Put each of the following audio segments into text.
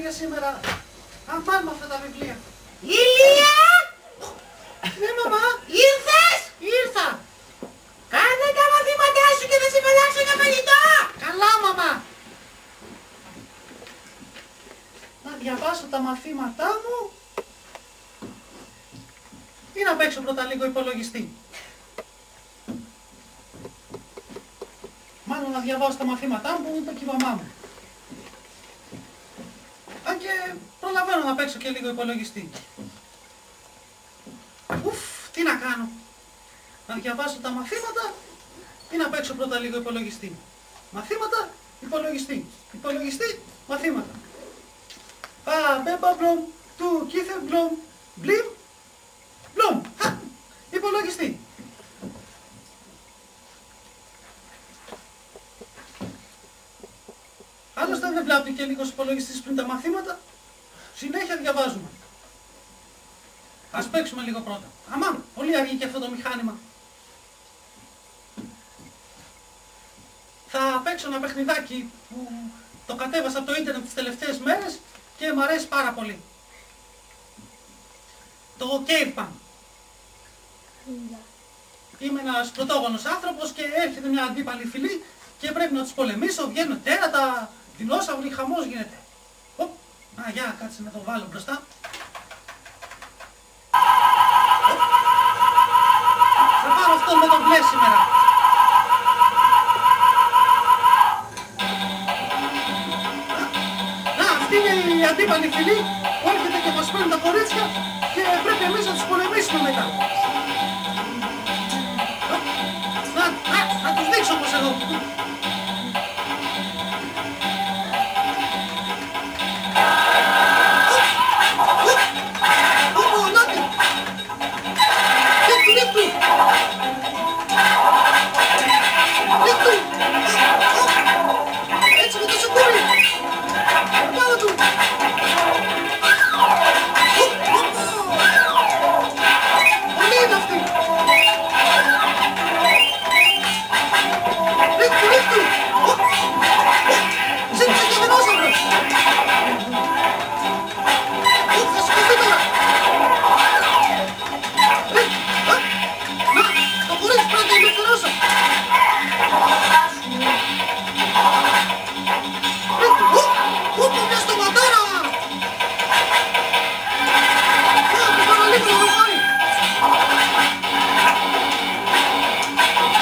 για σήμερα. Αμάν με αυτά τα βιβλία. Ηλία! Ναι, μαμά. Ήρθες! Ήρθα. Κάνε τα μαθήματά σου και θα σε πετάξω για φαγητό! Καλά, μαμά. Να διαβάσω τα μαθήματά μου ή να παίξω πρώτα λίγο υπολογιστή. Μάλλον να διαβάσω τα μαθήματά μου που είναι το κύβαμά μου. Αν και προλαβαίνω να παίξω και λίγο υπολογιστή. Ουφ, τι να κάνω. Να διαβάσω τα μαθήματα ή να παίξω πρώτα λίγο υπολογιστή. Μαθήματα, υπολογιστή. Υπολογιστή, μαθήματα. Μπέμπα μπλομ, του κίθε μπλομ, μπλιμ, μπλομ. Υπολογιστή. Άλλωστε δεν βλάπτει και λίγος υπολογιστής πριν τα μαθήματα. Συνέχεια διαβάζουμε. Ας παίξουμε λίγο πρώτα. Αμάν, πολύ αργεί και αυτό το μηχάνημα. Θα παίξω ένα παιχνιδάκι που το κατέβασα από το ίντερνετ τις τελευταίες μέρες και μου αρέσει πάρα πολύ. Το Caveman. Είμαι ένας πρωτόγονος άνθρωπος και έρχεται μια αντίπαλη φυλή και πρέπει να τους πολεμήσω, βγαίνουν τέρατα, δεινόσαυροι, χαμός γίνεται. Για κάτσε να το βάλω μπροστά. Θα πάρω αυτό με τον μπλε σήμερα. Αυτή είναι η αντίπαλη φυλή που έρχεται και μας παίρνει τα κορίτσια και πρέπει εμείς να τους πολεμήσουμε μετά. Να τους δείξω πως εδώ. Έτσι με το σουκούρι. Πάνω του. Πολύ είναι αυτή. Ρίχτου. Ζήτησε και δεινόσαυρο. Θα σηκωθεί τώρα. Το κορίτσι πρέπει να ελευθερώσω. Μια στοματάρα. Του παραλίγο να φάει.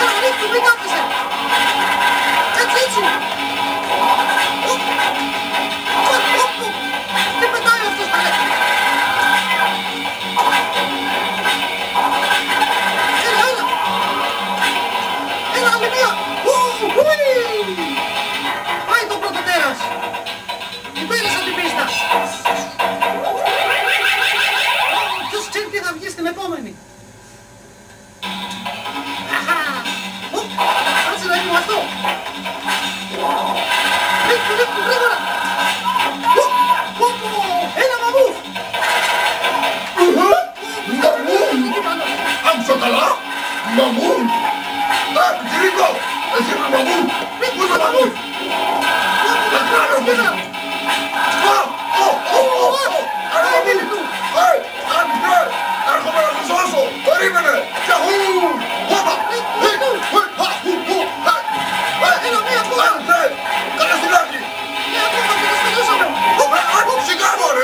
Έλα ρίχτου, μην κάθεσαι. Έτσι. Τι πετάει αυτός τα λέει. Έλα άλλη μία. Πάει το πρώτο τέρας. Υπέρισα την πίστα. Ποιος ξέρει τι θα βγει στην επόμενη. Κάτσε να είναι αυτό. Ρίχτου, γρήγορα. Ένα μαμούφ. Άκουσα καλά. Μαμούν. Τζιρίκο. Εσύ είμαι μαμούν. Πού είσαι μαμούν. Τα κάνω πίσω. Έρχομαι να σε σώσω. Περίμενε. Έλα μία ακόμα. Κάνε στυλάκι. Μία ακόμα και τα στελώσαμε. Σιγά ρε.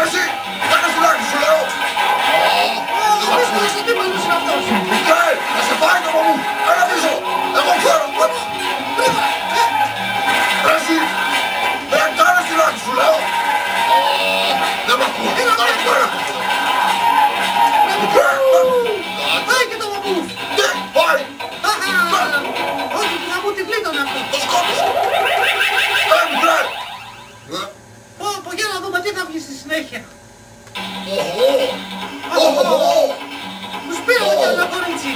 Εσύ. Κάνε στυλάκι σου λέω. Δύσκολος αντίπαλος είναι αυτός. Θα σε φάει το μαμούν. Έλα πίσω. Εγώ ξέρω. Εσύ. Κάνε στυλάκι σου λέω. Δεν μ' ακούω. Κάνε στυλάκι. Πάει και το μαμούφ. Πάει. Όχι, θα μου την πλήττωνε αυτό. Το σκότωσε. Πω, για να δούμε τι θα βγει στη συνέχεια. Τους πήραμε κι ένα κορίτσι.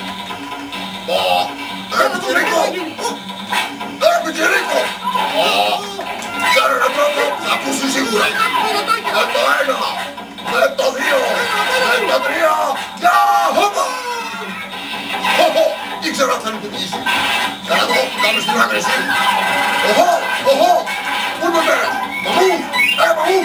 Τζιρίκο. Ξέρω ένα τρόπο. Θα ακούσει σίγουρα. Με το ένα. Με το δύο. Με το τρία. Για χώπα. Ήξερα ότι θα είναι πηγήσει. Έλα εδώ, κάμε στην άκρη εσύ. Πού το πέρας. Μαμού. Μαμού.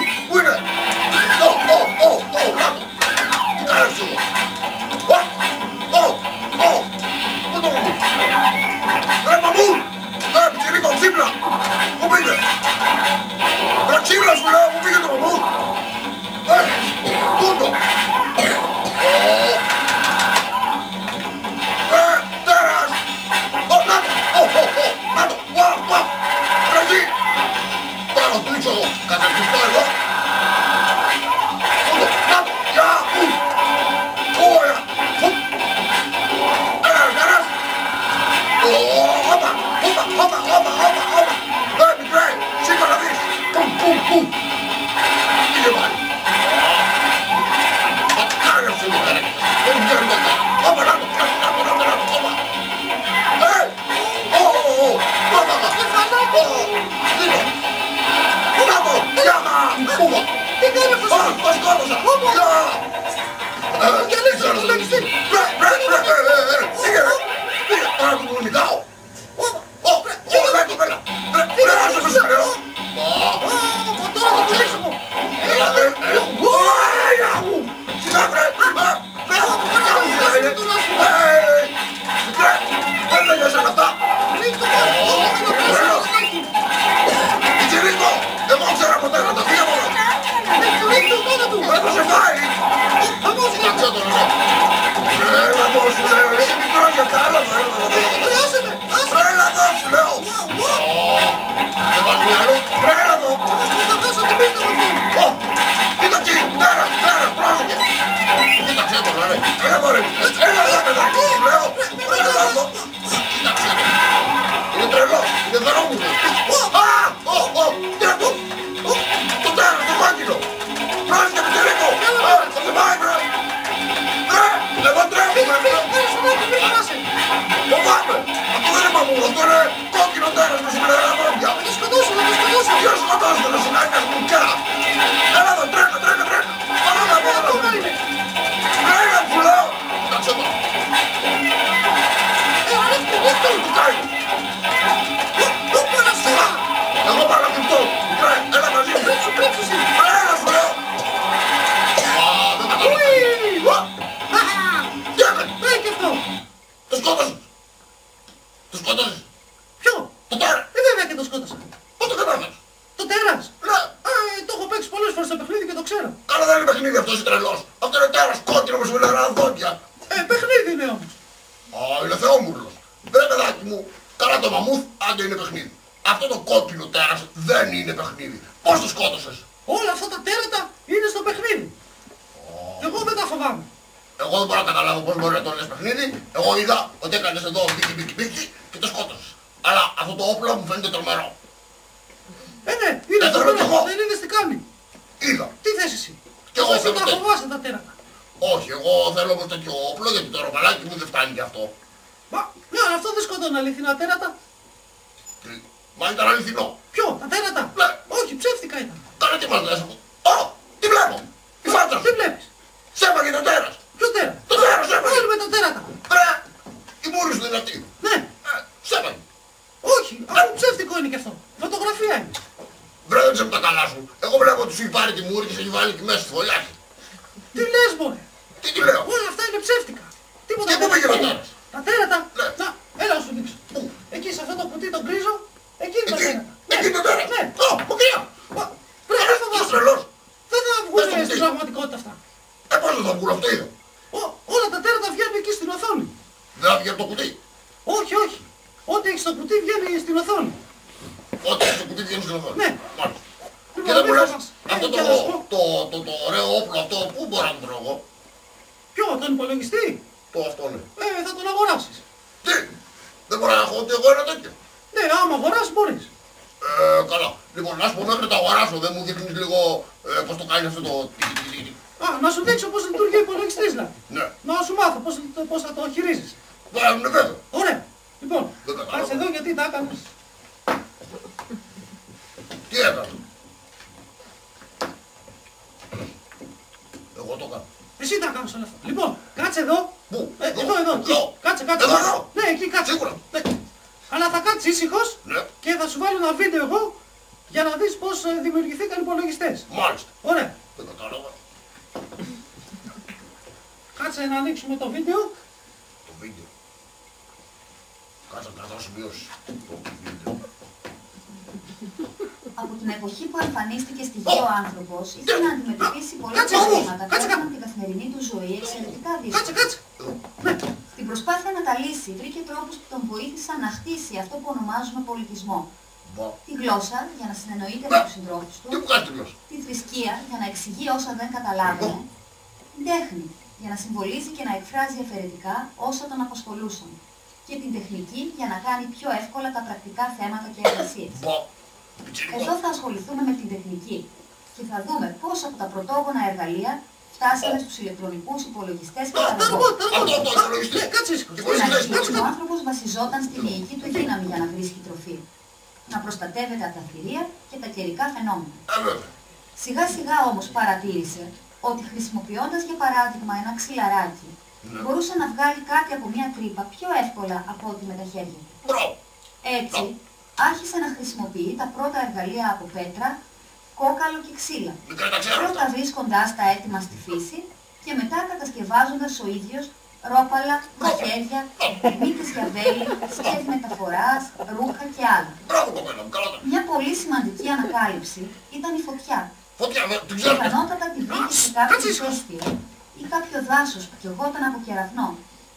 Κάτσε κλειστό εδώ. Γεια! Ωραία! Ένας! Όπα! Μικρέ! Σήκω να δεις! Πουμ! Τι είναι πάλι! Κάνε αυτό το κάνε! Δεν βγαίνει το κάνε! Όπα να το! Όπα! Τι κάνει αυτός? Το σκότωσα! Τώρα του νικάω! Τώρα το κλείσιμο! Εγώ ξέρω από τέρα το φύγε μόνο! Έπωσε φάει! Κοιτάξτε τον εδώ! Έλα εδώ σου λέω! Είσαι μικρός για τα άλλα! Έλα εδώ σου λέω! Δεν πας μυαλό! Έλα εδώ! Κοίτα εκεί! Τέρα! Πρόσεχε! Κοίταξε τον ρε! Έλα εδώ ρε! Έλα εδώ παιδάκι σου λέω! Έλα εδώ! Κοίταξε τον! Είναι τρελός! Είναι δρόμουνος! Τι είναι αυτό! Το τέρας, το μάκινο! Πρόσεχε με τελικό! Θα σε πάει βρε! Εγώ τρέχουμε! Φοβάμαι! Αυτό δεν είναι μαμούλο, αυτό είναι κόκκινο τέρας με σημερινά δόντια! Θα το σκοτώσω! Ποιος σκοτώσει τον συνάκας μου πια! Έλα εδώ, τρέχα! Τρέχα που λέω! Κοιτάξτε το! Αυτό του κάνει! Εγώ παρακολουθώ! Έλα μαζί μου! Έλα σου λέω! Δεν καταλαβαίνω! Τι έκανε! Και αυτό! Το σκότωσες! Το σκότωσες! Ποιο? Το τέρα! Βέβαια και το σκότωσα! Πώς το κατάφερες! Το τέρας! Ναι! Το έχω παίξει πολλές φορές στο παιχνίδι και το ξέρω! Καλά δεν είναι παιχνίδι αυτός, είσαι τρελός! Αυτό είναι τέρας κόκκινο με σμιλερά δόντια! Παιχνίδι είναι όμως! Είναι θεόμουρλος! Ρε παιδάκι μου, καλά το μαμούθ, άντε είναι παιχνίδι! Αυτό το κόκκινο τέρας δεν είναι παιχνίδι! Πώς το σκότωσες! Όλα αυτά τα τέρατα είναι στο παιχνίδι! Εγώ δεν τα φοβάμαι! Εγώ δεν μπορώ να καταλάβω πώς μπορεί να το λες παιχνίδι. Εγώ είδα ότι έκανες εδώ μπίκι και το σκότωσες. Αλλά αυτό το όπλο μου φαίνεται τρομερό. Ναι, είναι Δεν το θέλω κι εγώ. δεν είδες τι κάνει! Είδα. Τι θες εσύ! Κι εγώ Εσύ θέλω τα τέτοιο. φοβάσαι τα τέρατα! Όχι, εγώ θέλω όμως τέτοιο όπλο γιατί το ροπαλάκι μου δεν φτάνει γι' αυτό. Μα, ναι, αλλά αυτό δεν σκοτώνει αληθινά τέρατα! Μα ήταν αληθινό. Ποιο, τα τέρατα! Ναι. Όχι, ψεύτικα ήταν! Κάνε τι μας λες. Τι βλέπω. Η φάτσα Τι σου. βλέπεις! Σέφαγε το τέρας. Ποιο τέρα! Το τέρας σέφαγε. Όλοι με τα τέρατα! Ρε, η μούρη σου δεν είναι αυτή. Ναι! Σέφαγε. Όχι, αφού ψεύτικο είναι και αυτό! Φωτογραφία είναι! Βρε δεν ξέρω τα καλά σου. Εγώ βλέπω ότι σου έχει πάρει τη μούρη και σε έχει βάλει εκεί μέσα στη φωλιά σου. Τι λες μωρέ! Τι λέω. Όλα αυτά είναι ψεύτικα! Τίποτα Και πού δεν πήγε ο είναι. τέρας. Τα τέρατα! Ναι. Να, έλα να σου δείξω! Πού. Εκεί σε αυτό το κουτί το γκρίζο, εκεί είναι τα Εκεί. τέρατα! Εκεί το τέρας. Ναι! Μακριά. Μα, πρέπει να Ποιος φοβάσαι! τρελός. Δεν θα Πες το βγουν κουτί. στην πραγματικότητα αυτά! Πώς δεν θα βγουν αυτό είδα. Όλα τα τέρατα βγαίνουν εκεί στην οθόνη! Δεν θα βγει από το κουτί. Όχι, όχι! Ό,τι έχει στο κουτί βγαίνει στην οθόνη! Ό,τι στο κουτί βγαίνει στην οθόνη. Ναι. Μάλιστα. Λοιπόν, Και δεν μου μην λες, φοβάσαι. αυτό και να σου πω. το ωραίο όπλο αυτό, πού μπορώ να το βρω εγώ. Ποιο, τον υπολογιστή! Το αυτό ναι. Θα τον αγοράσεις! Τι, δεν μπορώ να έχω ότι εγώ ένα τέτοιο. Ναι, άμα αγοράσεις μπορείς! Καλά. Λοιπόν, να σου πω μέχρι να το αγοράσω, δεν μου δείχνεις λίγο πώς το κάνει αυτό το τικ. Να σου δείξω πώς λειτουργεί ο υπολογιστής, δηλαδή. Ναι. Να σου μάθω πώς θα το χειρίζεσαι. Ναι, βέβαια. Ωραία. Λοιπόν, Δεν κατάλαβα. κάτσε εδώ γιατί τα έκανες. Τι έκανα. Εγώ το κάνω. Εσύ τα έκανες όλα αυτά. Λοιπόν, κάτσε εδώ. Πού, Εδώ. εκεί. Κάτσε. Εδώ. Ναι, εκεί κάτσε. Σίγουρα. Ναι. Αλλά θα κάτσεις ήσυχος Ναι, και θα σου βάλω ένα βίντεο εγώ για να δεις πώς δημιουργηθήκαν οι υπολογιστές. μάλιστα. Ωραία. Δεν κατάλαβα. Κάτσε να ανοίξουμε το βίντεο. Το βίντεο. Κάτσε να δώσω μειώσεις. Το βίντεο. Από την εποχή που εμφανίστηκε στη γη ο άνθρωπος, είχε να αντιμετωπίσει πολλά Κάτσε, προβλήματα που κάτσε, έκαναν την καθημερινή του ζωή εξαιρετικά δύσκολη. Κάτσε. Ναι. Στην προσπάθεια να τα λύσει, βρήκε τρόπους που τον βοήθησαν να χτίσει αυτό που ονομάζουμε πολιτισμό. Τη γλώσσα για να συνεννοείται με τους συντρόφους του. Τι μου κάνει τη γλώσσα. Τη θρησκεία για να εξηγεί όσα δεν καταλάβαινε. Την τέχνη για να συμβολίζει και να εκφράζει αφαιρετικά όσα τον απασχολούσαν. Και την τεχνική για να κάνει πιο εύκολα τα πρακτικά θέματα και εργασίες. Εδώ θα ασχοληθούμε με την τεχνική και θα δούμε πώς από τα πρωτόγωνα εργαλεία φτάσαμε στους ηλεκτρονικούς υπολογιστές και τα ρομπότ. Στην αρχή ο άνθρωπος βασιζόταν στη μυϊκή του δύναμη για να βρίσκει τροφή, να προστατεύεται από τα θηρία και τα καιρικά φαινόμενα. Σιγά σιγά όμως παρατήρησε ότι χρησιμοποιώντας για παράδειγμα ένα ξυλαράκι, μπορούσε να βγάλει κάτι από μια τρύπα πιο εύκολα από ό,τι με τα χέρια του. Έτσι, άρχισε να χρησιμοποιεί τα πρώτα εργαλεία από πέτρα, κόκαλο και ξύλα, πρώτα βρίσκοντας τα έτοιμα στη φύση και μετά κατασκευάζοντας ο ίδιος ρόπαλα, μαχαίρια, μύτες για βέλη, σκεύη μεταφοράς, ρούχα και άλλα. Μια πολύ σημαντική ανακάλυψη ήταν η φωτιά. Πιθανότατα τη βρήκε σε κάποιο ηφαίστειο ή κάποιο δάσος που καιγόταν από κεραυνό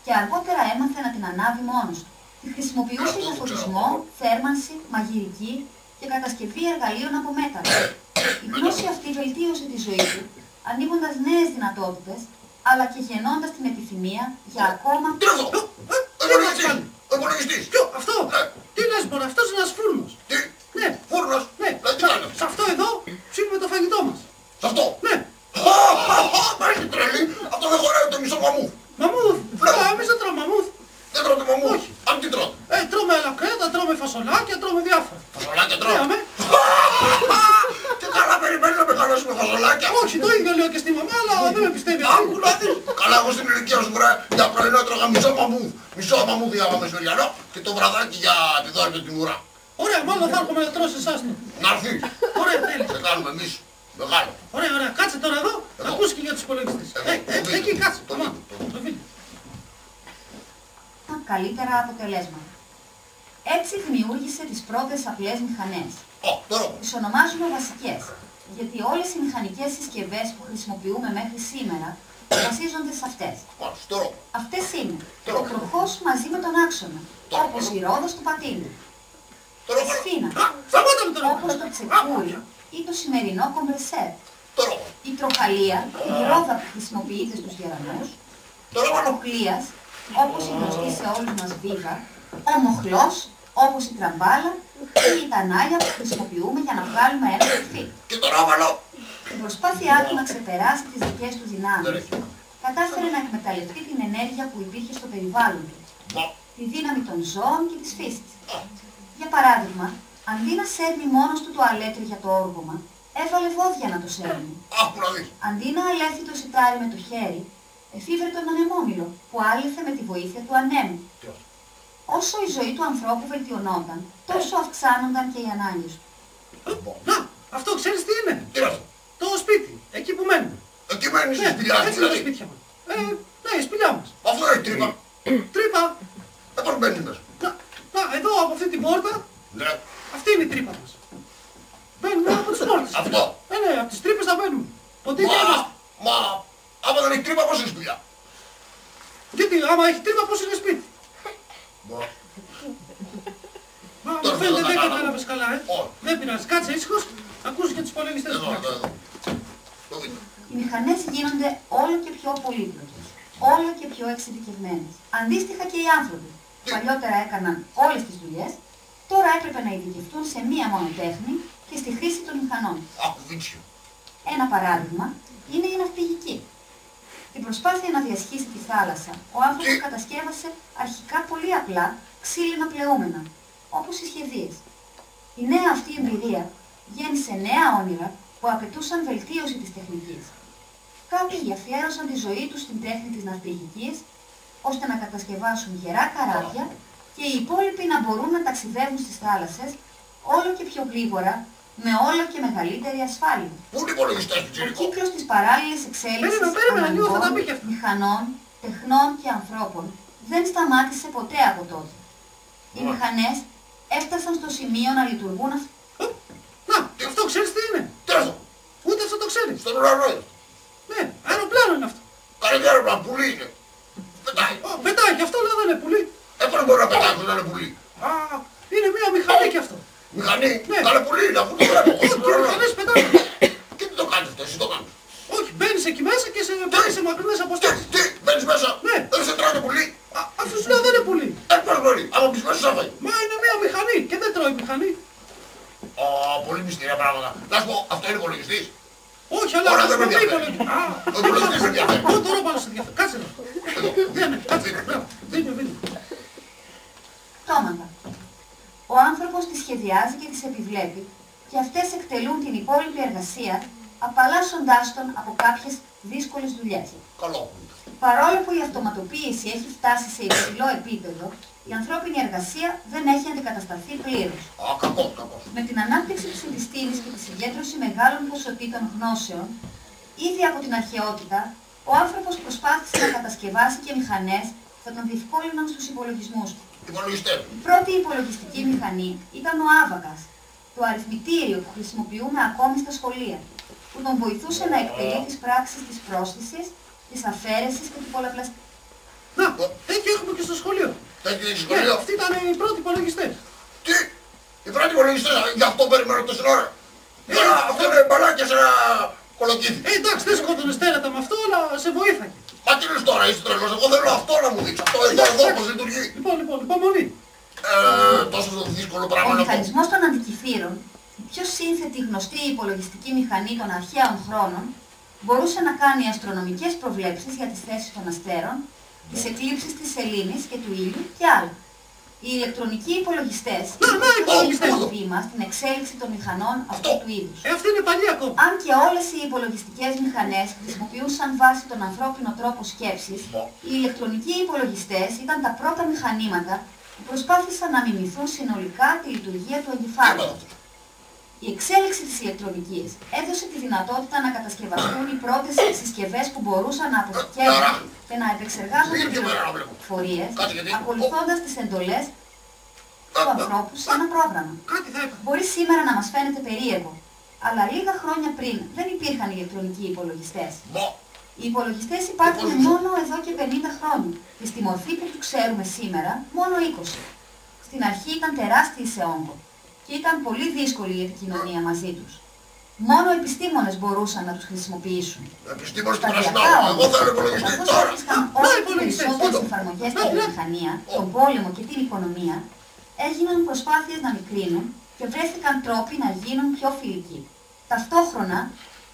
και αργότερα έμαθε να την ανάβει μόνος του. Τη χρησιμοποιούσε για φωτισμό, θέρμανση, μαγειρική και κατασκευή εργαλείων από μέταλλο. Η γνώση αυτή βελτίωσε τη ζωή του, ανοίγοντας νέες δυνατότητες, αλλά και γεννώντας την επιθυμία για ακόμα... Τι είναι αυτό! Ο υπολογιστής! Ποιο, αυτό! Τι λες μωρέ, αυτός είναι ένας φούρνος! Τι! Ναι, Φούρνος! ναι, Τι κάνει! σε αυτό εδώ ψήνουμε το φαγητό μας! Σε αυτό! Ναι! Μα είσαι τρελή! Αυτό δεν χωράει το μισό μαμούθ! Μαμούθ! Εμείς δεν τρώμε μαμούθ! Δεν τρώτε μαμούθ! Όχι. Αν τι τρώτε! Τρώμε ελακρέτα, τρώμε φασολάκια, τρώμε διάφορα. Φασολάκια τρώμε! Τρώμε. Τι καλά περιμένει να με χαλάσουμε φασολάκια! Όχι, το ίδιο λέω και στη μαμά, αλλά δεν με πιστεύει. Άκου να δεις! Καλά, εγώ στην ηλικία σου βρε, για πρωινό τρώγα μισό μαμούθ! Μισό μαμούθ για μεσημεριανό και το βραδάκι για τη δόρη και την ουρά. Ωραία, μάλλον θα έρχομαι να τρώσει εσάς το. Να έρθει! Ωραία, τέλει. Σε κάνουμε εμείς. Μεγάλο. Ωραία, ωραία. Κάτσε τώρα εδώ, να ακούσει και για τους υπολογιστές. Εκεί κάτσε. Το βίντεο. Καλύτερα αποτελέσματα. Έτσι δημιούργησε τις πρώτες απλές μηχανές. Τις ονομάζουμε βασικές, γιατί όλες οι μηχανικές συσκευές που χρησιμοποιούμε μέχρι σήμερα βασίζονται σε αυτές. Αυτές είναι ο τροχός μαζί με τον άξονα, όπως η ρόδος του πατίνου, η σφίνα, όπως το τσεκούρι ή το σημερινό κομπρεσέρ, η τροχαλία, η ρόδα που χρησιμοποιείται στους γερανούς, η τροχλίας, όπως η γνωστή σε όλους μας βίγα, ο μοχλός, όπως η τραμπάλα ή η τανάλια που χρησιμοποιούμε για να βγάλουμε ένα κρυφί. Η προσπάθειά του να ξεπεράσει τις δικές του δυνάμεις κατάφερε να εκμεταλλευτεί την ενέργεια που υπήρχε στο περιβάλλον του, τη δύναμη των ζώων και της φύσης. Για παράδειγμα, αντί να σέρνει μόνος του το αλέτριο για το όργωμα, έβαλε βόδια να το σέρνει. Αντί να αλέθει το σιτάρι με το χέρι, εφήβρε τον ανεμόμυλο που άλυθε με τη βοήθεια του ανέμου. Όσο η ζωή του ανθρώπου βελτιωνόταν, τόσο αυξάνονταν και οι ανάγκες του. Να, αυτό ξέρεις τι είναι? Το σπίτι, εκεί που μένουμε. Εκεί μένεις η σπηλιά έτσι είναι τα σπίτια μας. Ναι, η σπηλιά μας. Αυτό έχει τρύπα. Τρύπα. Πώς μπαίνεις μέσα? Να, εδώ από αυτή την πόρτα, αυτή είναι η τρύπα μας. Μπαίνουμε από τις πόρτες. Αυτό. Ναι, από τις τρύπες θα μπαίνουμε. Μα, άμα δεν έχει τρύπα πώς είναι σπηλιά? Γιατί άμα έχει τρύπα πώς είναι σπίτι? Μα μου φαίνεται δεν κατάλαβες καλά, Δεν πειράζει. Κάτσε ήσυχος, ακούσεις και τους υπολογιστές του. Οι μηχανές γίνονται όλο και πιο πολύπλοκες, όλο και πιο εξειδικευμένες. Αντίστοιχα και οι άνθρωποι, που παλιότερα έκαναν όλες τις δουλειές, τώρα έπρεπε να ειδικευτούν σε μία μόνο τέχνη και στη χρήση των μηχανών. Ένα παράδειγμα είναι η ναυπηγική. Την προσπάθεια να διασχίσει τη θάλασσα, ο άνθρωπος κατασκεύασε αρχικά πολύ απλά ξύλινα πλεούμενα, όπως οι σχεδίες. Η νέα αυτή εμπειρία γέννησε νέα όνειρα που απαιτούσαν βελτίωση της τεχνικής. Κάποιοι αφιέρωσαν τη ζωή τους στην τέχνη της ναυπηγικής, ώστε να κατασκευάσουν γερά καράβια και οι υπόλοιποι να μπορούν να ταξιδεύουν στις θάλασσες όλο και πιο γρήγορα, με όλο και μεγαλύτερη ασφάλεια. Ο κύκλος της παράλληλης εξέλιξης αναγκών, μηχανών, τεχνών και ανθρώπων δεν σταμάτησε ποτέ από τότε. Οι μηχανές έφτασαν στο σημείο να λειτουργούν Να, αυτό ξέρεις τι είναι? Τι είναι αυτό? Ούτε αυτό το ξέρεις. Στον ουρανό είναι. Ναι, αεροπλάνο είναι αυτό. Καλή αεροπλάνο, πουλί είναι. Πετάει. Πετάει, και αυτό λέω δεν είναι πουλί. Πώς μπορεί να πετάει χωρίς να είναι πουλί? Είναι μια μηχανή κι αυτό. Μηχανή, Ναι. κάνε πουλί, αφού το βλέπω. Όχι, οι μηχανές πετάνε. Και τι το κάνεις αυτό, εσύ το κάνεις. Όχι, μπαίνεις εκεί μέσα και σε παίρνεις σε μακρινές αποστάσεις. Τι, μπαίνεις μέσα, Ναι. δεν σε τρώνε πουλί. Αυτό σου λέω δεν είναι πουλί. Πώς μπορεί, άμα μπεις μέσα θα φάει. Μα είναι μια μηχανή και δεν τρώει μηχανή. Πολύ μυστήρια πράγματα. Να σου πω, αυτό είναι υπολογιστής. Όχι, αλλά Ωραία, δεν με χρησιμοποιεί ενδιαφέρει. υπολογιστή. Ο υπολογιστής με ενδιαφέρει. Εγώ τώρα πάνω σε ενδιαφέρει. Κάτσε εδώ. Ναι, κάτσε. Μπράβο. Βίντεο. Πτώματα. Ο άνθρωπος τις σχεδιάζει και τις επιβλέπει και αυτές εκτελούν την υπόλοιπη εργασία απαλλάσσοντάς τον από κάποιες δύσκολες δουλειές. Καλό. Παρόλο που η αυτοματοποίηση έχει φτάσει σε υψηλό επίπεδο, η ανθρώπινη εργασία δεν έχει αντικατασταθεί πλήρως. Κακός. Με την ανάπτυξη της επιστήμης και τη συγκέντρωση μεγάλων ποσοτήτων γνώσεων, ήδη από την αρχαιότητα, ο άνθρωπος προσπάθησε να κατασκευάσει και μηχανές που θα τον διευκόλυναν στους υπολογισμούς του. Υπολογιστές. Η πρώτη υπολογιστική μηχανή ήταν ο άβακας, το αριθμητήριο που χρησιμοποιούμε ακόμη στα σχολεία, που τον βοηθούσε να εκτελεί τις πράξεις της πρόσθεσης, της αφαίρεσης και του πολλαπλασιασμού. Να, τέτοιο έχουμε και στο σχολείο. Τέτοιο είναι Ναι, σχολείο. αυτοί ήταν οι πρώτοι υπολογιστές. Τι, οι πρώτοι υπολογιστές, γι' αυτό περιμένω τόση ώρα. Αυτό είναι μπαλάκια σε ένα κολοκύθι. Εντάξει, δεν σκότωνες τέρατα με αυτό, αλλά σε βοήθαγε. Μα τι λες τώρα, είσαι τρελός, εγώ θέλω αυτό να μου δείξει. Αυτό εδώ πώς λειτουργεί. Λοιπόν, υπομονή. Τόσο δύσκολο Ο πράγμα είναι αυτό. μηχανισμός των αντικυθύρων, η πιο σύνθετη γνωστή υπολογιστική μηχανή των αρχαίων χρόνων, μπορούσε να κάνει αστρονομικές προβλέψεις για τις θέσεις των αστέρων, τις εκλήψεις της σελήνης και του ήλιου και άλλα. Οι ηλεκτρονικοί υπολογιστές είναι το βήμα στην εξέλιξη των μηχανών αυτού του είδους. Αυτή είναι παλιά ακόμα. Αν και όλες οι υπολογιστικές μηχανές χρησιμοποιούν σαν βάση τον ανθρώπινο τρόπο σκέψης, οι ηλεκτρονικοί υπολογιστές ήταν τα πρώτα μηχανήματα που προσπάθησαν να μιμηθούν συνολικά τη λειτουργία του εγκεφάλου. Η εξέλιξη της ηλεκτρονικής έδωσε τη δυνατότητα να κατασκευαστούν οι πρώτες συσκευές που μπορούσαν να αποθηκεύουν και να επεξεργάζουν τις πληροφορίες, ακολουθώντας τις εντολές του ανθρώπου σε ένα πρόγραμμα. Κάτι θα έπρεπε. Μπορεί σήμερα να μας φαίνεται περίεργο, αλλά λίγα χρόνια πριν δεν υπήρχαν ηλεκτρονικοί υπολογιστές. Οι υπολογιστές υπάρχουν μόνο εδώ και 50 χρόνια και στη μορφή που τους ξέρουμε σήμερα μόνο 20. Στην αρχή ήταν τεράστιοι σε όγκο και ήταν πολύ δύσκολη η επικοινωνία μαζί τους. Μόνο επιστήμονες μπορούσαν να τους χρησιμοποιήσουν. Επιστήμονες του Κρασινάου, εγώ θέλω υπολογιστή καθώς τώρα. έβρισκαν όλο και περισσότερες εφαρμογές στην βιομηχανία, τον πόλεμο και την οικονομία, έγιναν προσπάθειες να μικρύνουν και βρέθηκαν τρόποι να γίνουν πιο φιλικοί. Ταυτόχρονα,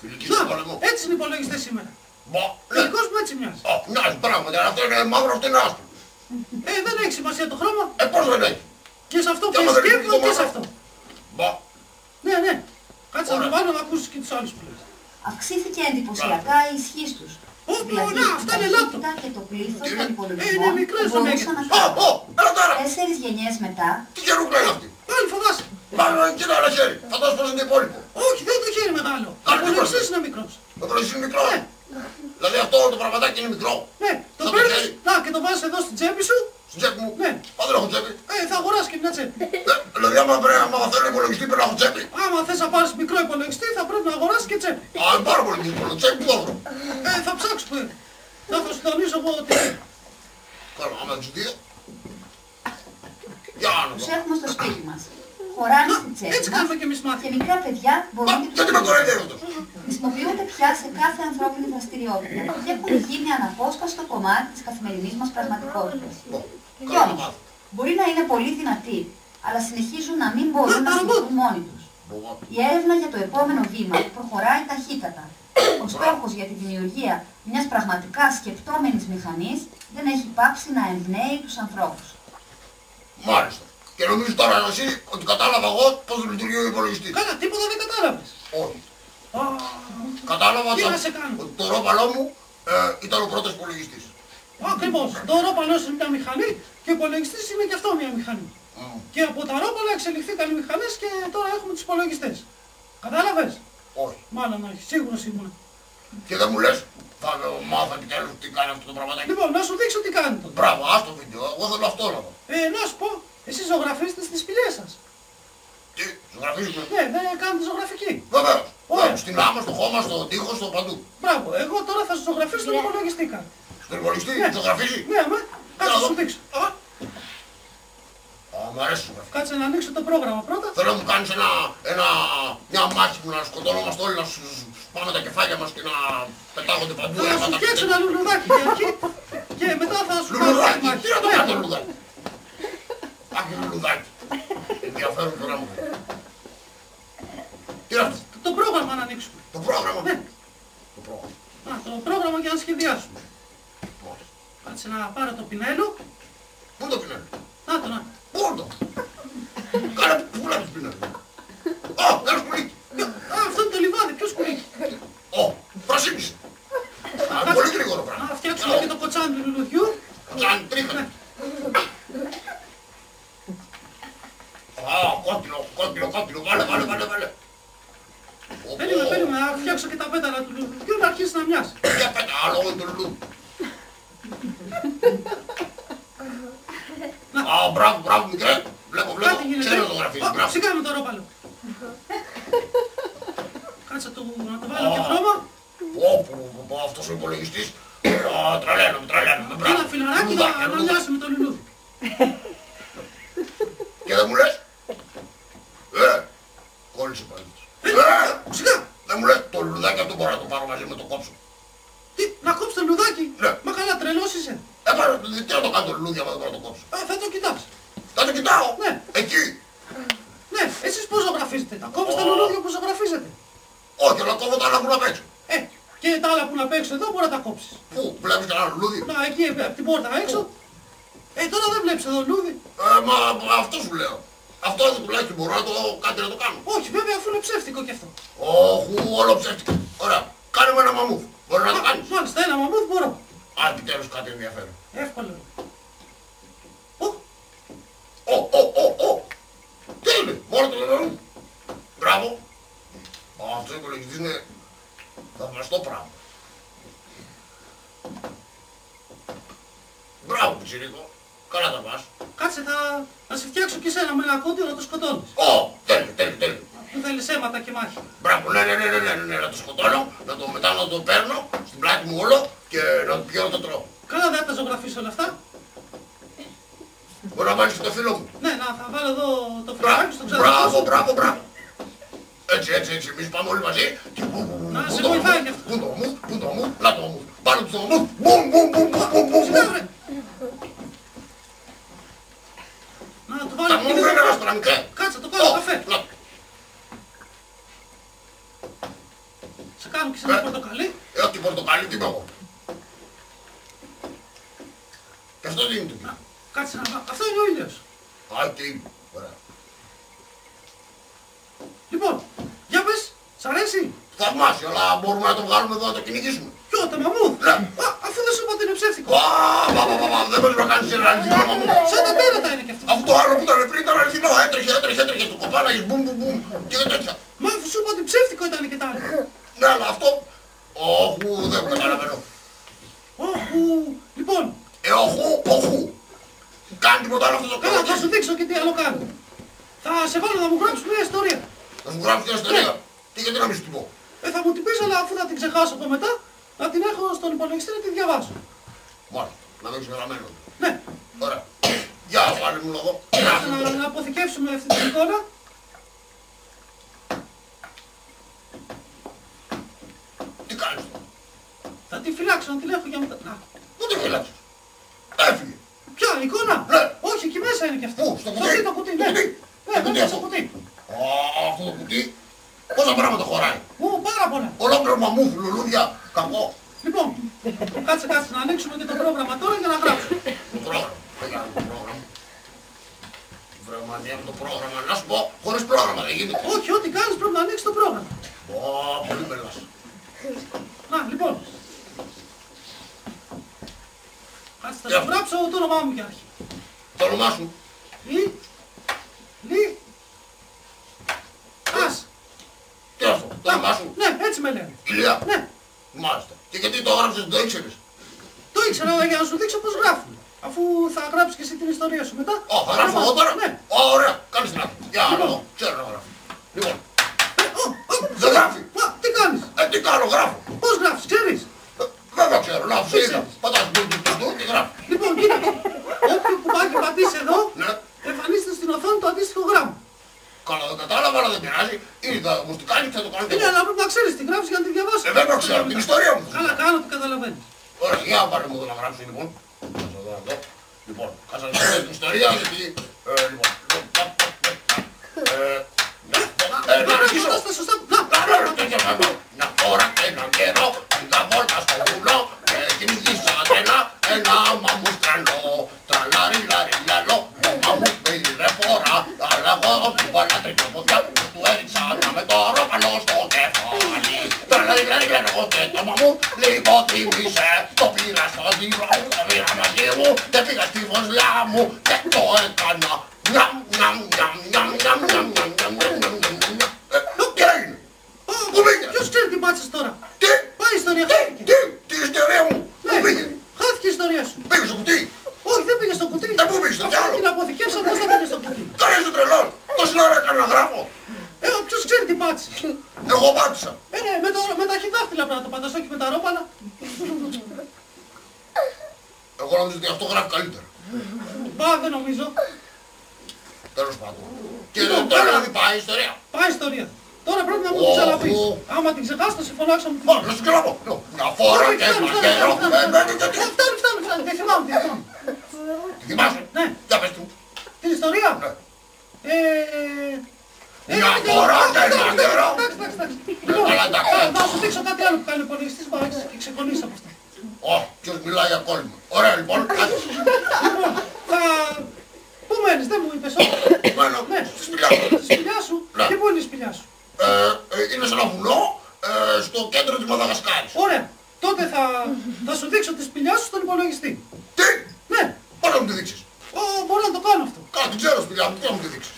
Φιλική στον πόλεμο. Έτσι είναι οι υπολογιστές σήμερα. Ναι. Τελικώς μου έτσι μοιάζει. Μοιάζει πράγματι, αυτό είναι μαύρο, αυτό είναι άσπρο. Δεν έχει σημασία το χρώμα. Πώς δεν έχει. Και σε αυτό Και που άμα έχει δεν είναι σκέπτο το και σε μαύρο. αυτό. Μπα. Ναι. Κάτσε να Ωραία. το βάλω να ακούσεις και τους άλλους που λες. αυξήθηκε εντυπωσιακά η ισχύς τους. Δηλαδή, να, αυτά είναι λάπτοπ. ταχύτητα και το πλήθος των Είναι υπολογισμών μικρές που στο μπορούσαν να μέγεθος. κάνουν. Έλα τώρα. 4 γενιές μετά, Τι χερούκλα είναι αυτή. Πάλι φοβάσαι. Πάμε κοίτα ένα χέρι. Φαντάζομαι πως είναι το υπόλοιπο. Όχι, δεν το χέρι μεγάλο. Ο Κάτι υπολογιστής είμαστε. είναι μικρός. Το υπολογιστή είναι μικρό. Ναι. Δηλαδή αυτό το πραγματάκι είναι μικρό. Ναι, το Σαν το παίρνεις, χέρι. να και το βάζεις εδώ στην τσέπη σου. Στην τσέπη μου. Ναι. Μα δεν έχω τσέπη. Θα αγοράσεις και μια τσέπη. Δηλαδή άμα θέλω υπολογιστή πρέπει να έχω τσέπη. Άμα θες να πάρεις μικρό υπολογιστή θα πρέπει να αγοράσεις και τσέπη. Είναι πάρα πολύ δύσκολο. Τσέπη που έχω. Θα ψάξω που είναι. Θα συντονίσω εγώ ότι είναι. Καλά, άμα τους δύο. Για να τους δω. έχουμε στο σπίτι μας. Χωράνε στην τσέπη Έτσι μας κάνουμε και εμείς και μάθημα. μικρά παιδιά μπορούν και τους Γιατί με κοροϊδεύει αυτός. χρησιμοποιούνται πια σε κάθε ανθρώπινη δραστηριότητα και έχουν γίνει αναπόσπαστο κομμάτι της καθημερινής μας πραγματικότητας. Κι Καλά να όμως, μάθω. μπορεί να είναι πολύ δυνατοί, αλλά συνεχίζουν να μην μπορούν να συνεχθούν μόνοι τους. Η έρευνα για το επόμενο βήμα προχωράει ταχύτατα. Ο στόχος για τη δημιουργία μιας πραγματικά σκεπτόμενης μηχανής δεν έχει πάψει να εμπνέει τους ανθρώπους. Μάλιστα. Και νομίζω τώρα εσύ ότι κατάλαβα εγώ πώς λειτουργεί ο υπολογιστής. Καλά, τίποτα δεν κατάλαβες. Όχι. Α, Κατάλαβα Τι ότι να σε κάνω. ότι το ρόπαλό μου ήταν ο πρώτος υπολογιστής. Ακριβώς. Το ρόπαλος είναι μια μηχανή και ο υπολογιστής είναι και αυτό μια μηχανή. Και από τα ρόπαλα εξελιχθήκαν οι μηχανές και τώρα έχουμε τους υπολογιστές. Κατάλαβες. Όχι. Μάλλον όχι, σίγουρος ήμουν. Και δεν μου λες, θα μάθω επιτέλους τι κάνει αυτό το πραγματάκι. Λοιπόν, να σου δείξω τι κάνει τότε. Μπράβο, ας το βίντεο, εγώ θέλω αυτό να δω. Να σου πω, εσείς ζωγραφίστε στις σπηλιές σας. Τι, ζωγραφίζουμε. Ναι, δεν κάνετε ζωγραφική. Βεβαίως. Ωραία. Στην άμμο, στο χώμα, στο τοίχο, στο παντού. Μπράβο, εγώ τώρα θα σου ζωγραφίσω τον υπολογιστή κάτι. Στον υπολογιστή, Ναι. ζωγραφίζει. Ναι, αμέ, κάτσε Να να σου δω. δείξω. Α, μου αρέσει η ζωγραφία. Κάτσε να ανοίξω το πρόγραμμα πρώτα. Θέλω να μου κάνεις μια μάχη που να σκοτώνομαστε όλοι, να πάμε τα κεφάλια μας και να πετάγονται παντού. Θα σου φτιάξω ένα λουλουδάκι για αρχή και μετά θα σου κάνω τη Λουλουδάκι, μάχη. τι να το κάνω το λουλουδάκι. Άχι λουλουδάκι. Ενδιαφέρον τώρα μου. Τι είναι αυτό. Το πρόγραμμα να ανοίξουμε. Το πρόγραμμα. Ναι. Το πρόγραμμα. Το πρόγραμμα για να σχεδιάσουμε. Μάλιστα. Κάτσε να πάρω το πινέλο. Πού είναι το πινέλο. Να το, να. Πού είναι το. Κάνε που βλέπεις πινέλο. Ω, ένα σκουλίκι. Αυτό είναι το λιβάδι, ποιο σκουλίκι. Ω, πρασίνησε. Πολύ γρήγορο πράγμα. Να φτιάξουμε και το κοτσάνι του λουλουδιού. Κάνει τρίχα. Ναι. Α, κόκκινο, βάλε. Περίμενε, να φτιάξω και τα πέταλα του λουλουδιού να αρχίσει να μοιάζει. Για πέτα, άλλο είναι το λουλούδι. Α, μπράβο, μικρέ. Βλέπω, Κάτι γίνεται. ξέρω να το γραφείς, μπράβο. Σιγά με το ρόπαλο. Κάτσε να το βάλω και χρώμα. Πω, αυτός ο υπολογιστής. Τρελαίνομαι, Και μπράβο. ένα φιλαράκι να μοιάσει με το λουλούδι. Και δεν μου λες. Κόλλησε πάλι. Σιγά. Δεν μου λες το λουλουδάκι αυτό μπορώ να το πάρω μαζί με το κόψω. Τι, να κόψει το λουλουδάκι. Ναι. Μα καλά, τρελός είσαι. Τι να το κάνω το λουλούδι άμα δεν μπορώ να το κόψω. Θα το κοιτάς. Θα το κοιτάω. Ναι. Εκεί. Ναι, εσείς πώς ζωγραφίζετε. Τα κόβεις τα λουλούδια που ζωγραφίζετε. Όχι, αλλά κόβω τα άλλα που να παίξω. Και τα άλλα που να παίξω εδώ μπορεί να τα κόψεις. Πού, βλέπεις κανένα λουλούδι. Να, εκεί από την πόρτα έξω. Τώρα δεν βλέπεις εδώ λουλούδι. Μα αυτό σου λέω. Αυτό δεν τουλάχιστον μπορώ να το κάτι να το κάνω. Όχι, βέβαια, αφού είναι ψεύτικο κι αυτό. Όχι, όλο ψεύτικα. Ωραία. Κάνε με ένα μαμούθ. Μπορεί να το κάνεις. Μάλιστα, ένα μαμούθ μπορώ. Αν επιτέλους κάτι ενδιαφέρον. Εύκολο. Τι είναι, μόνο το λέω. Μπράβο. Αυτός ο υπολογιστής είναι θαυμαστό πράγμα. Μπράβο, πιτσιρίκο. Καλά τα πας. Κάτσε, θα σε φτιάξω και εσένα με ένα κόντιο να το σκοτώνεις. Τέλειο. Που θέλεις αίματα και μάχη. Μπράβο, ναι, να το σκοτώνω, μετά να το παίρνω στην πλάτη μου όλο και να το πηγαίνω το τρώω. Καλά, δεν θα τα ζωγραφίσω όλα αυτά. Μπορεί να βάλεις και το φίλο μου. Ναι, θα βάλω εδώ το φιλαράκι στο ξαδερφό σου. Μπράβο. Έτσι, εμείς πάμε όλοι μαζί. Να σε βοηθάει κι αυτό. Πού το μου, να το μου. Πάνω του το μου, μπουμ. Σιγά, βρε. Να το βάλω Τα και μου την είναι εδώ. άστρα μικρέ. Κάτσε, το κάνω καφέ. Να. Σε κάνω και σε ένα πορτοκαλί. Τι πορτοκαλί, τι είμαι εγώ. Και αυτό τι είναι το κύριο. Κάτσε να βάλω. Αυτό είναι ο ήλιος. Τι είναι. Ωραία. Λοιπόν, για πες, σ' αρέσει. Θαυμάσιο, αλλά μπορούμε να το βγάλουμε εδώ να το κυνηγήσουμε. Ποιο, το μαμούθ. Ναι. Αφού δεν σου είπα ότι είναι ψεύτικο. Δεν πρέπει να κάνεις ένα αληθινό μαμού. Σαν τα τέρατα είναι κι αυτό. Αυτό άλλο που ήταν πριν ήταν αληθινό. Έτρεχε του κοπάναγες μπουμ και τέτοια. Μα αφού σου είπα ότι ψεύτικο ήταν και τα άλλα. Ναι, αλλά αυτό. Όχι, δεν το καταλαβαίνω. Όχου. Λοιπόν, Όχι. Κάνει τίποτα άλλο αυτό το καλά, θα κομμάτι. σου δείξω και τι άλλο κάνω. Θα σε βάλω να μου γράψεις μια ιστορία. Θα μου γράψει μια ιστορία. Τι γιατί να μην σου την πω. Θα μου την πεις, αλλά αφού θα την ξεχάσω από μετά, να την έχω στον υπολογιστή να τη διαβάσω. Μάλιστα, να δείξει γραμμένο. Ναι, Ωραία. Για βάλε μου εδώ. να αποθηκεύσουμε αυτή την εικόνα. Τι κάνεις τώρα. Θα τη φυλάξω, να την έχω για μετά. Να. Πού τη φύλαξες. Έφυγε. Ποια, εικόνα. Ναι. Όχι, εκεί μέσα είναι και αυτό. Πού, στο κουτί. Το κουτί, ναι. Κουτί. Ναι, Το κουτί μέσα αυτό. στο κουτί. Αυτό το κουτί. Πόσα πράγματα χωράει. Πάρα πολλά. Ολόκληρο μαμούθ, λουλούδια, κακό. Λοιπόν, κάτσε να ανοίξουμε και το πρόγραμμα τώρα για να γράψουμε. Το πρόγραμμα. Δεν κάνω το πρόγραμμα. Βρεμανία με το πρόγραμμα. Να σου πω, χωρίς πρόγραμμα δεν γίνεται. Όχι, ό,τι κάνεις πρέπει να ανοίξεις το πρόγραμμα. Πολύ μπελάς. Να, λοιπόν. Κάτσε, θα σου γράψω το όνομά μου για αρχή. Το όνομά σου. Ας. Τι είναι αυτό, το όνομά σου. Ναι, έτσι με λένε. Ηλία. Ναι, Μάλιστα. Και γιατί το έγραψες, δεν το ήξερες. το ήξερα για να σου δείξω πώς γράφουν. Αφού θα γράψεις και εσύ την ιστορία σου μετά. Θα γράφω εγώ τώρα. Ναι. Ωραία, κάνεις την άκρη. Για να δω, ξέρω να γράφω. Λοιπόν, δεν Δεν γράφει. Τι κάνεις. Τι κάνω, γράφω. Πώς γράφεις, ξέρεις. Βέβαια ξέρω, να Τι είδα. ξέρεις. Πατάς του και γράφω. Λοιπόν, κοίτα. Όποιο κουμπάκι πατήσει εδώ, Ναι. εμφανίζεται στην αλλά δεν πειράζει. Είδα μουστικάνι και θα το κάνω και Ναι, εγώ. αλλά πρέπει να ξέρεις τι γράφεις για να τη διαβάσεις. Δεν το ξέρω, την ιστορία μου. Καλά κάνω, τι καταλαβαίνεις. Ωραία, για πάρε μου εδώ να γράψω λοιπόν. Κάτσε εδώ, εδώ. Λοιπόν, κάτσε να σας την ιστορία γιατί... Λοιπόν, να αρχίσω. Στα σωστά. Να, Μια φορά και έναν καιρό πήγα βόλτα στο βουνό και κυνηγήσα τρελά ένα μαμούστρανό. Τραλάρι λάρι λαλό, ο μαμούς με είδε φορά, αλλά εγώ του βάλα τρίτια ποδιά και του έριξα να με το ρόπαλο στο κεφάλι. Τραλάρι λάρι λαλό και το μαμού λίγο τίμησε, το πήρα στο δίπλα μου, το πήρα μαζί μου και πήγα στη φωσλιά μου και το έκανα. Νιαμ, νιαμ, νιαμ, νιαμ, νιαμ, νιαμ, νιαμ, νιαμ, νιαμ, νιαμ, νιαμ. Τι έγινε? Πού πήγες? ποιος ξέρει τι πάτησες τώρα. Τι? Πάει η ιστορία, χάθηκε. Τι ιστορία μου? Πού πήγε? Χάθηκε η ιστορία σου. Πήγε στο κουτί. Όχι, δεν πήγε στο κουτί. Πού πήγε? Στο Αφού διάλογο. την αποθηκεύσα, πώς θα πήγε στο κουτί. Τώρα είσαι τρελός. Τόση ώρα έκανα να γράφω. Ποιος ξέρει τι πάτησες. Εγώ πάτησα. Ναι, με τα χειδάχτυλα πρέπει να το πατάς, όχι με τα ρόπαλα. Εγώ νομίζω ότι αυτό γράφει καλύτερα. Μπα, δεν νομίζω. Τέλος πάντων. Και Λοιπόν, τώρα τώρα- δηλαδή πάει η ιστορία. Πάει η ιστορία. Τώρα πρέπει να μου την Ω, ξαναπείς. ω. Άμα την ξεχάσεις θα σε φωνάξω μου την Μα, να σου κλάβω. Μια φορά Όχι, και φτάνει, ένα φτάνει, καιρό. φτάνει, Τι φτάνει. Δεν θυμάμαι, δεν θυμάμαι. τη θυμάσαι? Ναι. Για πες του. Την ιστορία. Ναι. Μια φορά και ένα καιρό. Λοιπόν, καλά, εντάξει. θα σου δείξω κάτι άλλο που κάνει ο υπολογιστής που άρχισε και ξεκολλήσει από αυτά. Ω, ποιος μιλάει για κόλλημα. Ωραία λοιπόν, κάτσε. Λοιπόν, πού μένεις, δεν μου είπες όχι. Μένω Ναι. στη σπηλιά μου. Στη σπηλιά σου. Ναι. Και πού είναι η σπηλιά σου. Είναι σε ένα βουνό στο κέντρο της Μαδαγασκάρης. Ωραία. Τότε θα σου δείξω τη σπηλιά σου στον υπολογιστή. Τι? Ναι. Πώς να μου τη δείξεις? Μπορώ να το κάνω αυτό. Καλά, την ξέρω σπηλιά μου, τι να μου τη δείξεις?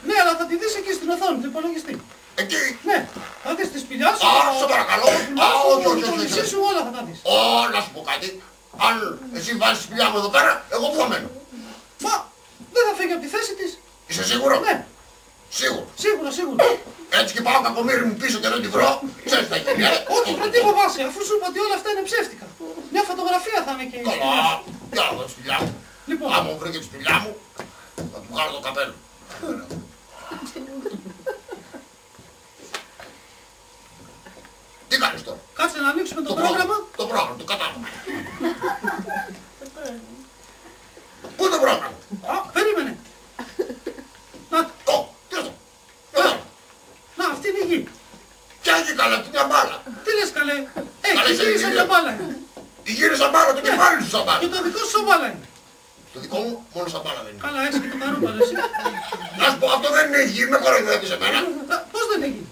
Ναι, αλλά θα τη δεις εκεί στην οθόνη του υπολογιστή. Εκεί. Ναι. Θα δεις τη σπηλιά σου. Α, σε παρακαλώ. Α, όχι, όχι, όχι, Εσύ όχι. σου όλα θα τα δεις. Ω, να σου πω κάτι. Αν εσύ βάζεις τη σπηλιά μου εδώ πέρα, εγώ πού θα μένω? Μα δεν θα φύγει από τη θέση της. Είσαι σίγουρο? Ναι. Σίγουρο. Σίγουρα. Έτσι και πάω κακομοίρι μου πίσω και δεν τη βρω. Ξέρεις τι θα γίνει, Όχι, με τι φοβάσαι, αφού σου είπα ότι όλα αυτά είναι ψεύτικα. Μια φωτογραφία θα είναι και η σπηλιά Καλά, σου. για να δω τη σπηλιά μου. Λοιπόν, Άμα μου βρει και τη σπηλιά μου, θα του βγάλω το καπέλο. Τι κάνεις τώρα? κάτσε να ανοίξουμε το πρόγραμμα. Το πρόγραμμα, το κατάλαβα. Πού είναι το πρόγραμμα? Περίμενε. Να, Τι είναι αυτό? Εδώ. να, αυτή είναι η γη. Ποια είναι καλά, τι μια μπάλα. Τι λες καλέ. Καλέ, Η είσαι γη η σαν γη. μια μπάλα είναι. Η γύρι σαν μπάλα, το κεφάλι σου σαν Και μπάλα. το δικό σου σαν μπάλα είναι. Το δικό μου μόνο σαν μπάλα δεν είναι. Καλά, έτσι και το καρούπαλο εσύ. Να σου πω, αυτό δεν είναι η γη, με κοροϊδεύεις εμένα. Πώς δεν είναι γη.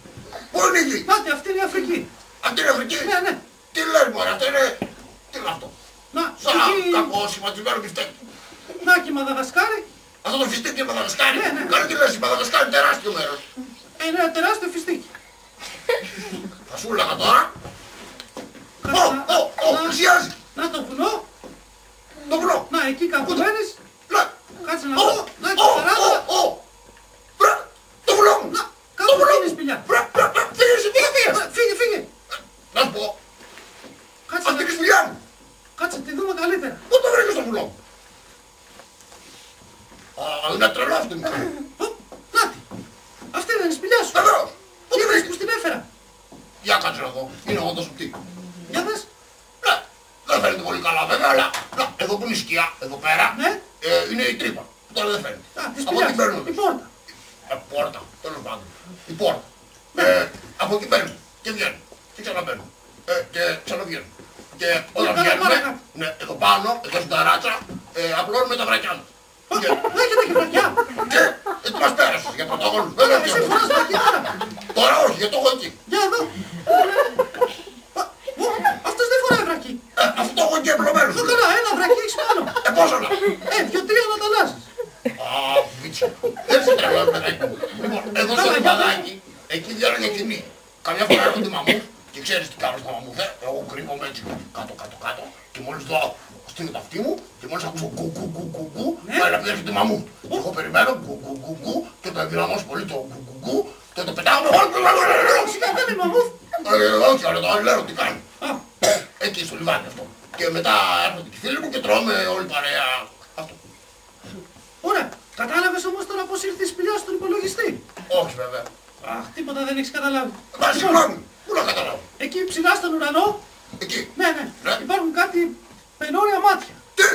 Πού είναι η γη? Νάτι, αυτή είναι η Αφρική. Αυτή είναι Αφρική. Ναι. Τι λες μωρέ, αυτό είναι... Τι είναι αυτό? Να, Σαν εκεί, κακό σχηματισμένο μπιφτέκι. να και η Μαδαγασκάρη. Αυτό το φιστίκι είναι Μαδαγασκάρη. Ναι. Κάνε τι λες, η Μαδαγασκάρη είναι τεράστιο μέρος. Είναι ένα τεράστιο φιστίκι. Θα σου έλεγα τώρα. Κάτσε να- Πλησιάζει. Να το βουνό. Το βουνό. Να, εκεί κάπου μένεις. Να. Κάτσε να δω. Να, και 40. Βρε, το βουνό μου. Να, Το κάπου βουνό εκεί είναι η μου. σπηλιά. Βρε, φύγε. Φύγε. Να σου πω, Κάτσε αυτή είναι η να σπηλιά μου. κάτσε, τη δούμε καλύτερα. Πού το βρήκες το βουνό μου? Α, είναι τρελό αυτό μου. Νάτι. Αυτή δεν είναι η σπηλιά σου. Βεβαίως. Πού τη Είδες βρήκες? που στην έφερα. Για κάτσε να δω. Είναι όντως αυτή. Για δες. Ναι, δεν φαίνεται πολύ καλά βέβαια, αλλά να, εδώ που είναι η σκιά, εδώ πέρα, Ναι. είναι η τρύπα. Τώρα δεν φαίνεται. Α, τη Από σπηλιά εκεί παίρνουμε. σου. Η πόρτα. Πόρτα, τέλος πάντων. Η πόρτα. Από εκεί παίρνουμε και βγαίνουμε. Και ξαναμπαίνουμε. Και ξαναβγαίνουμε. Και όταν καλά, βγαίνουμε, παρακάτω. ναι, εδώ πάνω, εδώ στην ταράτσα, απλώνουμε τα βρακιά μας. Έχετε και βρακιά. Και τι μας πέρασες για πρωτόγονους. Βέβαια και Εσύ φοράς βρακιά τώρα. τώρα όχι, γιατί το έχω εκεί. Για εδώ. Αυτός δεν φοράει βρακί. Αυτό το έχω εκεί εμπλωμένο. Το καλά, ένα βρακί έχεις μόνο. Πόσο να. 2-3 να τα αλλάζεις. Α, βίτσο. Δεν σε τρελό, παιδάκι μου. Λοιπόν, εδώ στο λιβαδάκι, εκεί βγαίνουν για κοινή. Καμιά φορά έρχονται μαμμούς και ξέρεις τι κάνω στα μαμμούθα. Εγώ κρύβομαι έτσι κάτω και μόλις δω στείλω τα αυτή μου και μόλις ακούσω γκου πάει να πιέσει τη μαμμού. Και εγώ περιμένω γκου και το ενδυναμώσω πολύ το γκου και το πετάω με όλο. Σιγά δεν είναι μαμούθ. Όχι, αλλά το λέω τι κάνει. Α, Εκεί στο λιβάδι αυτό. Και μετά έρχονται οι φίλοι μου και τρώμε όλη παρέα αυτό. ωραία. Κατάλαβες όμως τώρα πώς ήρθε η σπηλιά στον υπολογιστή. Όχι βέβαια. Αχ, τίποτα δεν έχεις καταλάβει. Μα συγγνώμη, πού να καταλάβω. Εκεί ψηλά στον ουρανό, Εκεί. ναι, Ναι. υπάρχουν κάτι πενώρια μάτια. Τι.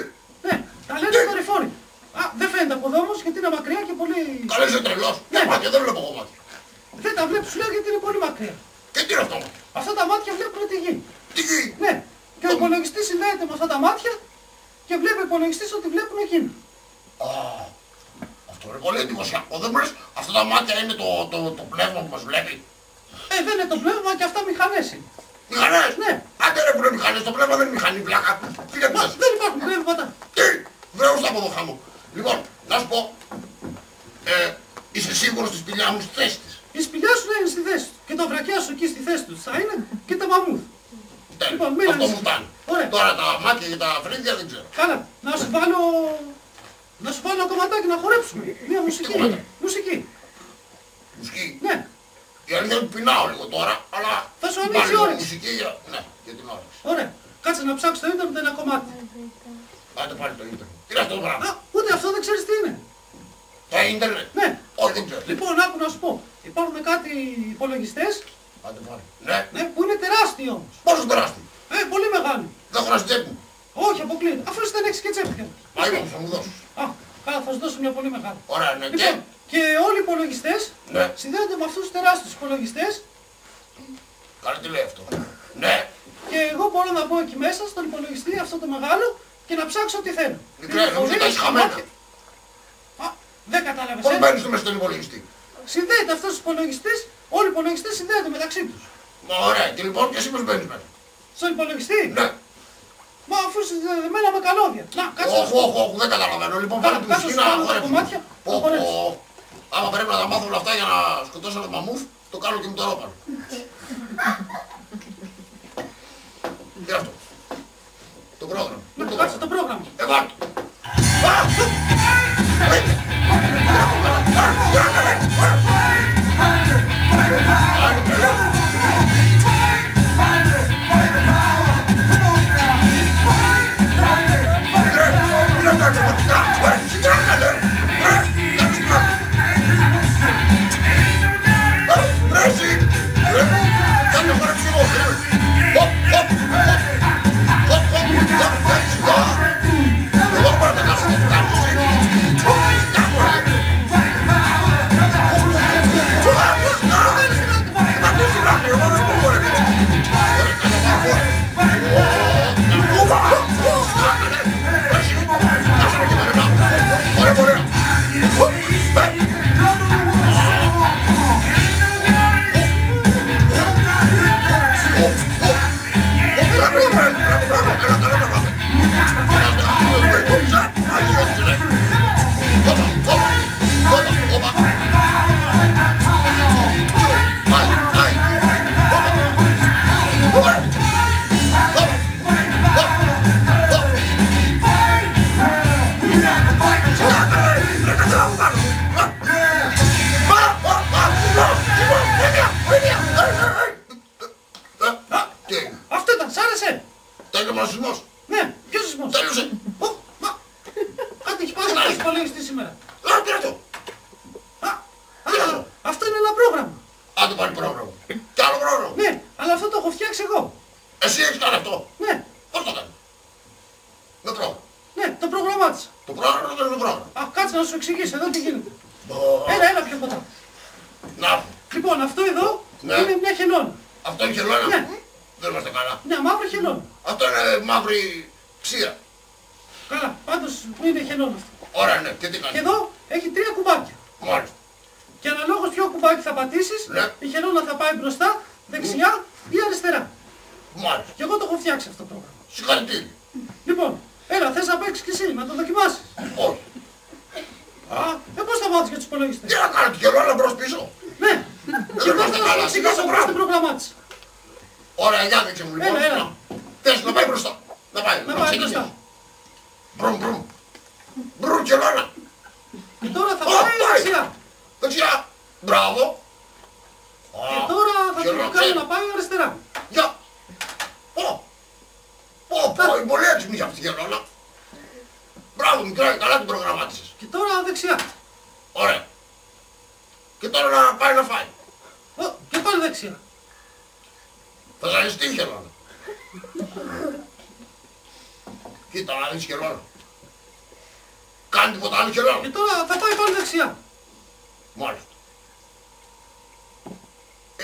Ναι, τα λένε δορυφόροι. Α, δεν φαίνεται από εδώ όμως γιατί είναι μακριά και πολύ... Καλά είσαι τρελός. Ναι. Μάτια, δεν βλέπω εγώ μάτια. Δεν τα βλέπεις, σου λέω γιατί είναι πολύ μακριά. Και τι είναι αυτό. Αυτά τα μάτια βλέπουν τη γη. Τι γη. Ναι, και ο υπολογιστής συνδέεται με αυτά τα μάτια και βλέπει ο υπολογιστής ότι βλέπουν εκείνα. Α, αυτό είναι πολύ εντυπωσιακό. Δεν μου λες, αυτά τα μάτια είναι το πνεύμα που μας βλέπει. Δεν είναι το πνεύμα και αυτά μηχανές είναι. Μηχανές. Ναι. Άντε ρε που είναι μηχανές, το πνεύμα δεν είναι μηχανή, βλάκα. Φύγε Μα, μέσα. δεν υπάρχουν πνεύματα. Τι, βρέω στα αποδοχά μου. Λοιπόν, να σου πω, είσαι σίγουρος στη σπηλιά μου στη θέση της. Η σπηλιά σου να είναι στη θέση του και το βρακιά σου εκεί στη θέση του θα είναι και τα μαμούθ. Τέλει. Λοιπόν, μην Αυτό μου ανησυχείς. φτάνει. Ωραία. Τώρα τα μάτια και τα φρύδια δεν ξέρω. Καλά, να σου βάλω κομματάκι να χορέψουμε. Μια μουσική. κομμάτι? Μουσική. Μουσική. Ναι. Η αλήθεια είναι ότι πεινάω λίγο τώρα, αλλά Θα σου ανοίξει βάλει η όρεξη. μουσική ναι, για την όρεξη. Ωραία. Κάτσε να ψάξω στο ίντερνετ ένα κομμάτι. Άντε πάλι το ίντερνετ. Τι είναι αυτό το πράγμα. Α, ούτε αυτό δεν ξέρεις τι είναι. Το ίντερνετ. Ναι. Όχι, δεν ξέρω. Λοιπόν, άκου να σου πω. Υπάρχουν κάτι υπολογιστές, Άντε πάλι. Ναι. ναι, που είναι τεράστιοι όμως. Πόσο τεράστιο. Πολύ μεγάλοι. Δεν έχω να τσέπη μου. Όχι, αποκλείεται. Αφού εσύ δεν έχεις και τσέπη. Μα είπαμε, θα μου δώσεις. Α, καλά, θα σου δώσω μια πολύ μεγάλη. Ωραία, ναι. Και. Λοιπόν, και όλοι οι υπολογιστές Ναι. συνδέονται με αυτούς τους τεράστιους υπολογιστές Καλά, τι λέει αυτό. Ναι. και εγώ μπορώ να μπω εκεί μέσα στον υπολογιστή αυτό το μεγάλο και να ψάξω ό,τι θέλω. Μικρέ, νομίζω τα έχεις χαμένα. Α, δεν κατάλαβες. Πώς μπαίνεις μέσα στον υπολογιστή. Συνδέεται αυτός ο υπολογιστής, όλοι οι υπολογιστές συνδέονται μεταξύ τους. Μα ωραία, και λοιπόν και εσύ πώς μπαίνεις μέσα. Στον υπολογιστή. Ναι. Μα αφού συνδεδεμένα με καλώδια. Να, κάτσε. Όχι, όχι, όχι, δεν καταλαβαίνω. Λοιπόν, Καλά, βάλε τη κάτσε μουσική να να βάλω τα χορέψουμε. κομμάτια, Πω, να χορέψω. πω. Άμα πρέπει να τα μάθω όλα αυτά για να σκοτώσω το μαμούθ, το κάνω και με το ρόπαλο. Τι είναι αυτό. Το πρόγραμμα. Να, κάτσε το πρόγραμμα. Βάλτε. Αυτό ήταν, σ' άρεσε. Τέλειωσε ο σεισμός. Ναι, ποιος σεισμός. Τέλειωσε. Μα, κάτι έχει πάρει αυτός υπολογιστή σήμερα. Τι είναι αυτό. Αυτό είναι ένα πρόγραμμα. Άντε πάλι πρόγραμμα. Κι άλλο πρόγραμμα. Ναι, αλλά αυτό το έχω φτιάξει εγώ. Εσύ έχεις κάνει αυτό. Ναι, Πώς το κάνεις. Με πρόγραμμα. ναι, το προγραμμάτισα. Το πρόγραμμα δεν είναι το πρόγραμμα. Α, κάτσε να σου εξηγήσω εδώ τι γίνεται. Μπο. Έλα πιο κοντά. Να, Λοιπόν, αυτό εδώ Ναι. είναι μια χελώνα. αυτό είναι χελώνα. Ναι. Δεν είμαστε καλά. Μια μαύρη χελώνα. Αυτό είναι μαύρη ξύρα. Καλά, πάντως είναι χελώνα αυτό. Ωραία, ναι. Και τι Και κάνει. εδώ έχει 3 κουμπάκια. Μάλιστα. Και αναλόγως ποιο κουμπάκι θα πατήσεις, Ναι. η χελώνα θα πάει μπροστά, δεξιά ή αριστερά. Μάλιστα. Και εγώ το έχω φτιάξει αυτό το πρόγραμμα. Συγχαρητήρια. Λοιπόν, έλα, θες να παίξεις κι εσύ, να το δοκιμάσεις. Όχι. Πώς θα μάθεις για τους υπολογιστές. Τι να κάνω, τη χελώνα μπρος πίσω. Ναι, και Δεν εγώ είμαστε θα καλά. σου Σιγά εξηγήσω το πώς την πράγμα. προγραμμάτισα. Ωραία, για δείξε μου λοιπόν. Έλα. Θες να πάει μπροστά. Να πάει. Να πάει ξεκινήσει. μπροστά. Μπρουμ, μπρουμ. Μπρουμ, χελώνα. Και τώρα θα Ω, πάει πάει. δεξιά. Δεξιά. Μπράβο. Και τώρα θα χελώνα, το κάνω ξέρει. να πάει αριστερά. Για. Πω. Πω, είναι πολύ έτοιμη για αυτή τη χελώνα. Μπράβο, μικρά, καλά την προγραμμάτισες. Και τώρα δεξιά. Ωραία. Και τώρα να πάει να φάει. Και πάλι δεξιά. Θα ζαλιστεί η χελώνα. Κοίτα να δεις χελώνα. Κάνει τίποτα άλλο χελώνα. Και τώρα θα πάει πάλι δεξιά. Μάλιστα.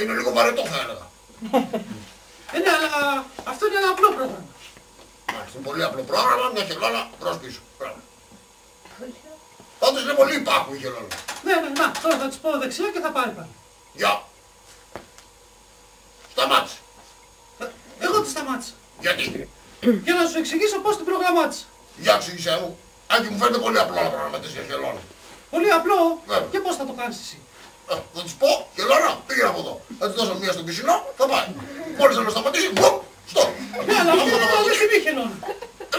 Είναι λίγο βαρετό θα έλεγα. Ναι, αλλά αυτό είναι ένα απλό πρόγραμμα. Μάλιστα, είναι πολύ απλό πρόγραμμα, μια χελώνα προς πίσω. Πάντως είναι πολύ υπάρχουν οι χελώνα. Ναι, να, τώρα θα της πω δεξιά και θα πάρει πάλι. Γεια. Σταμάτησε. Εγώ τη σταμάτησα. Γιατί. Για να σου εξηγήσω πώς την προγραμμάτισα. Για εξήγησέ μου. Άκη μου φαίνεται πολύ απλό να προγραμματίσεις για χελώνα. Πολύ απλό. Βέβαια. Και πώς θα το κάνεις εσύ. Θα της πω, χελώνα, πήγαινε από εδώ. Θα της δώσω μία στον πισινό, θα πάει. Μόλις θα με σταματήσει, μπουμ, στο. Ναι, αλλά αυτή είναι αληθινή χελώνα.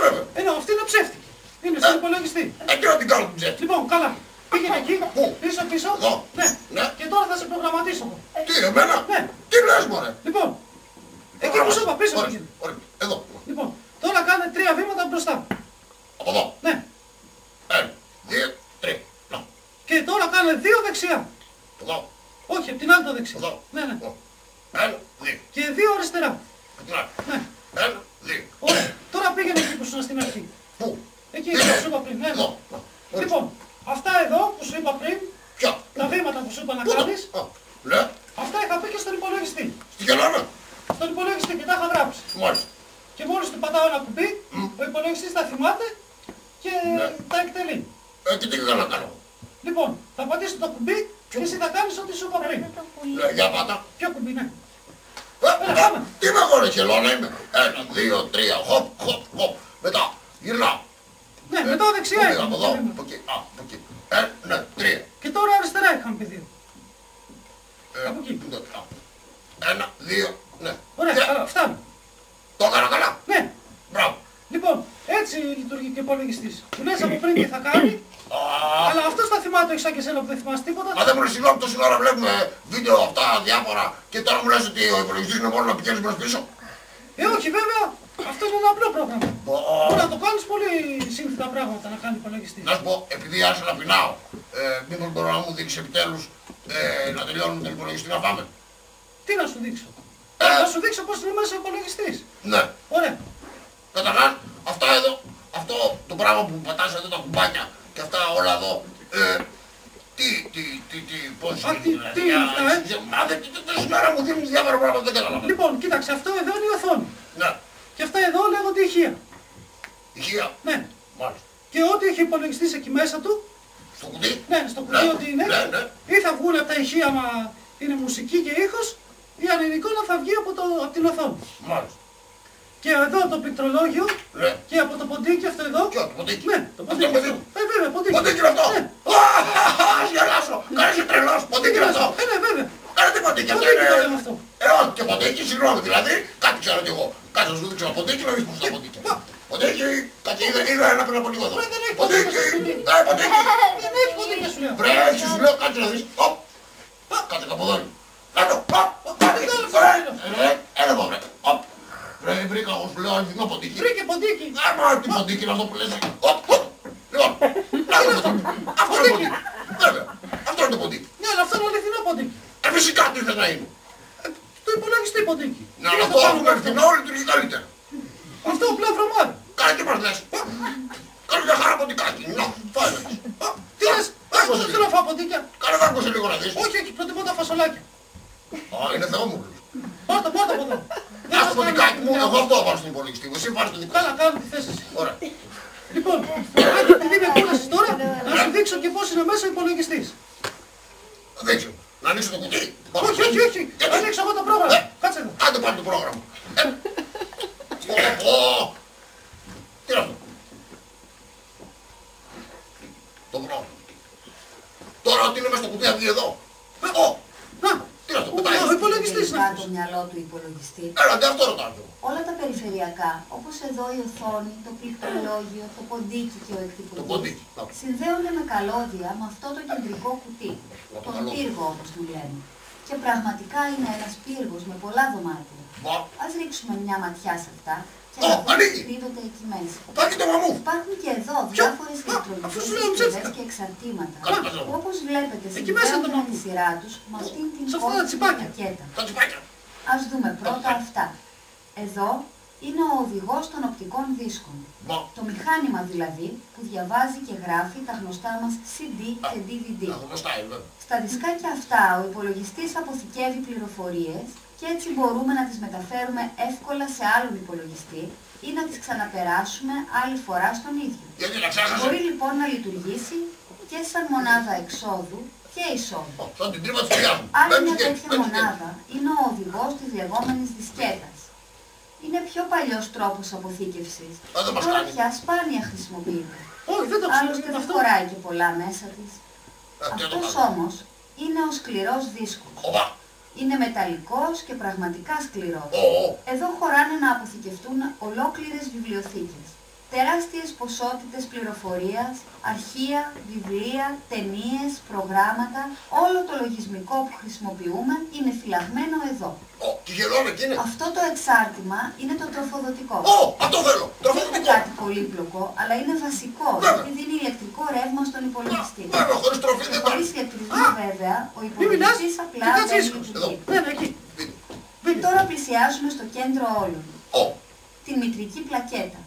Βέβαια. Ενώ αυτή είναι ψεύτικη. Είναι στον υπολογιστή. Και να την κάνω την ψεύτη. Λοιπόν, καλά. Πήγαινε εκεί, Πού? πίσω. Εδώ. Ναι. Ναι. Και τώρα θα σε προγραμματίσω εγώ. Τι, εμένα. Ναι. Τι λες μωρέ. Λοιπόν, εκεί που σου είπα, πίσω Ωραία, πήγαινε. ωραία. Εδώ. Λοιπόν, τώρα κάνε 3 βήματα μπροστά. Από εδώ. Ναι. 1, 2, 3. Να. Και τώρα κάνε 2 δεξιά. Εδώ. Όχι, απ' την άλλη το δεξιά. Εδώ. Ναι, ναι. 1, 2. Και 2 αριστερά. Από την άλλη. Ναι. 1, 2. Ωραία. Τώρα πήγαινε εκεί που σου ήσουν στην αρχή. Πού. Εκεί που σου είπα πριν. Ναι. Εδώ. Να. Ορίστε. Λοιπόν, αυτά εδώ που σου είπα πριν, Ποια. τα βήματα που σου είπα να Πού τα- κάνεις, Α, ναι. αυτά είχα πει και στον υπολογιστή. Στη χελώνα. Στον υπολογιστή και τα είχα γράψει. Μάλιστα. Και μόλις του πατάω ένα κουμπί, ο υπολογιστής τα θυμάται και Ναι. τα εκτελεί. Και τι έκανα να κάνω. Λοιπόν, θα πατήσεις το κουμπί και εσύ θα κάνεις ό,τι σου είπα πριν. Ναι, για πάτα. Ποιο κουμπί, ναι. Α, τι είμαι εγώ ρε χελώνα είμαι. 1, 2, 3. Χοπ, χοπ, χοπ. Μετά. Γυρνάω. Ναι, μετά δεξιά Πού πήγα, είχαμε. από εδώ. Από εκεί. Α, από εκεί. Ναι, 3. Και τώρα αριστερά είχαμε πει 2. Από εκεί. 1, 2, ναι. Ωραία, Και καλά, φτάνει. το έκανα καλά. Ναι. Μπράβο. Λοιπόν, έτσι λειτουργεί και ο υπολογιστής. Του λες από πριν τι θα κάνει, Α, αλλά αυτός τα θυμάται, όχι σαν και εσένα που δεν θυμάσαι τίποτα. μα δεν μου λες συγγνώμη, τόση ώρα βλέπουμε βίντεο αυτά διάφορα και τώρα μου λες ότι ο υπολογιστής είναι μόνο να πηγαίνεις μπρος πίσω. Όχι βέβαια, αυτό είναι ένα απλό πρόγραμμα. Μπορεί να το κάνεις πολύ σύνθετα πράγματα να κάνει υπολογιστής. Να σου πω, επειδή άρχισα να πεινάω, μήπως μπορώ να μου δείξεις επιτέλους να τελειώνουμε τον υπολογιστή να φάμε. Τι να σου δείξω. Να σου δείξω πώς είναι μέσα ο υπολογιστής. Ναι. Ωραία. Καταρχάς, αυτά εδώ, αυτό το πράγμα που πατάς εδώ τα κουμπάκια και αυτά όλα εδώ, πώς Α, τι είναι αυτά, Μα δεν τόση ώρα μου δίνουν διάφορα πράγματα, δεν καταλαβαίνω. Λοιπόν, κοίταξε, αυτό εδώ είναι η οθόνη. Ναι. Και αυτά εδώ λέγονται ηχεία. Ηχεία. Ναι. Μάλιστα. Και ό,τι έχει υπολογιστής εκεί μέσα του, Στο κουτί. ναι, στο κουτί Ναι, ό,τι είναι, ναι, ναι. ή θα βγουν από τα ηχεία μα είναι μουσική και ήχος, ή αν είναι εικόνα θα βγει από την οθόνη. Μάλιστα. Και εδώ το πληκτρολόγιο Ναι. και από το ποντίκι αυτό εδώ. Ποιο, το ποντίκι. Ναι, το Αυτό ποντίκι. παιδί Αυτό. μου. Βέβαια, ποντίκι. Ποντίκι είναι αυτό. Ναι. Ας γελάσω. Κάνεις και τρελός. Ποντίκι είναι αυτό. Ναι, βέβαια. Κάνε τι ποντίκι. Αυτό Ποντίκι το λέμε είναι. αυτό. Όχι και ποντίκι, συγγνώμη δηλαδή. Κάτι ξέρω κι εγώ. Κάτσε να σου δείξω ένα ποντίκι να δεις πώς τα ποντίκια. Ποντίκι, κάτι είδα ένα πριν από λίγο εδώ. Βρε, δεν έχει Ποντίκι. ποντίκι. Ποντίκι. Δεν έχει ποντίκι σου λέω. Βρε, έτσι σου λέω, κάτσε να δεις. Οπ. Κάτσε κάπου εδώ. Κάτω. Έλα εδώ βρε. Οπ. Βρε, βρήκα εγώ σου λέω αληθινό ποντίκι. Βρήκε ποντίκι. Άμα τι ποντίκι είναι αυτό που λες. Οπ. Λοιπόν, αυτό είναι ποντίκι. Βέβαια, αυτό είναι το ποντίκι. Ναι, αλλά αυτό είναι αληθινό ποντίκι. Φυσικά τι θες να είναι. Το υπολογιστή ποντίκι. Να Τι αλλά να αυτό το κάνουμε έχουμε αυτό. ευθυνό, λειτουργεί καλύτερα. Αυτό απλά βρωμάρι. Κάνε τι μας λες. Κάνε μια χαρά ποντικάκι. Να, φάει να δεις. Τι λες, δεν θέλω να φάω ποντίκια. Κάνε δάγκωσε λίγο να δεις. Όχι, όχι, προτιμώ τα φασολάκια. Α, είναι θεόμουρος. Πάρ' το από εδώ. Δεν Ας μας το ποντικάκι κάνει μου, μια- εγώ αυτό θα πάρω στον υπολογιστή μου. Εσύ πάρεις το δικό σου. Καλά, κάνω τη θέση σου. Ωραία. Λοιπόν, άντε, επειδή με κούρασες τώρα, να σου δείξω και πώς είναι μέσα ο υπολογιστής. Δείξε μου. Να ανοίξω το κουτί. Όχι, όχι, όχι. Θα ανοίξω εγώ το πρόγραμμα. Κάτσε εδώ. Άντε πάρε το πρόγραμμα. Τι είναι αυτό. Το πρόγραμμα. Τώρα ότι είναι μέσα στο κουτί θα βγει εδώ. Να, Τι είναι αυτό. Πετάει. ο υπολογιστής είναι το αυτός. μυαλό του υπολογιστή. Έλα, τι αυτό ρωτάω εγώ. Όλα τα περιφερειακά, όπως εδώ η οθόνη, το πληκτρολόγιο, το ποντίκι και ο Το εκτυπωτής, ποντίκι. Να. συνδέονται με καλώδια με αυτό το κεντρικό κουτί, τον καλώδιο. πύργο όπως του λένε. Και πραγματικά είναι ένας πύργος με πολλά δωμάτια. Ας ρίξουμε μια ματιά σε αυτά και Ω, να δούμε τι ανοίγει. κρύβεται εκεί μέσα. Πάει το μαμού. Υπάρχουν και εδώ διάφορες ηλεκτρονικές σου λέω, συσκευές ψεύτικα. και εξαρτήματα Καλά, καλά. που όπως βλέπετε Εκεί μέσα συνδέονται το με μαμού. τη σειρά τους με αυτήν την Σε αυτά τα κόκκινη τσιπάκια. πλακέτα. Τα τσιπάκια. Ας δούμε πρώτα αυτά. Εδώ είναι ο οδηγός των οπτικών δίσκων. Μα, Το μηχάνημα δηλαδή που διαβάζει και γράφει τα γνωστά μας CD και DVD. τα γνωστά είναι βέβαια. Στα δισκάκια αυτά ο υπολογιστής αποθηκεύει πληροφορίες και έτσι μπορούμε να τις μεταφέρουμε εύκολα σε άλλον υπολογιστή ή να τις ξαναπεράσουμε άλλη φορά στον ίδιο. Γιατί να ξέχασε. Μπορεί λοιπόν να λειτουργήσει και σαν μονάδα εξόδου και εισόδου. Σαν την τρύπα της κοιλιάς μου. Άλλη Πέμπτη μια και- τέτοια πέμπτη και- μονάδα είναι ο οδηγός της λεγόμενης δισκέτας. Είναι πιο παλιός τρόπος αποθήκευσης. δεν μας Τώρα κάνει. πια σπάνια χρησιμοποιείται. Όχι, δεν το ξέρω Άλλωστε είναι δεν αυτό. χωράει και πολλά μέσα της. Τι να το Αυτός κάνω. όμως είναι ο σκληρός δίσκος. Οπα. Είναι μεταλλικός και πραγματικά σκληρός. Ω, ω. Εδώ χωράνε να αποθηκευτούν ολόκληρες βιβλιοθήκες. Τεράστιες ποσότητες πληροφορίας, αρχεία, βιβλία, ταινίες, προγράμματα, όλο το λογισμικό που χρησιμοποιούμε είναι φυλαγμένο εδώ. Ω, τι γελώνε εκεί είναι. Αυτό το εξάρτημα είναι το τροφοδοτικό. Ω, αυτό θέλω. Δεν είναι Τροφοδοτικό. κάτι πολύπλοκο, αλλά είναι βασικό, Βέβαια. γιατί δίνει ηλεκτρικό ρεύμα στον υπολογιστή. Βέβαια, χωρίς τροφή Και δεν χωρίς πάει. ηλεκτρισμό βέβαια, ο μιλάς. υπολογιστής απλά Τι κάτσε δεν ήσυχος. λειτουργεί. Ναι, ναι, εκεί. Πείτε. Και τώρα πλησιάζουμε στο κέντρο όλων, Ω, την μητρική πλακέτα.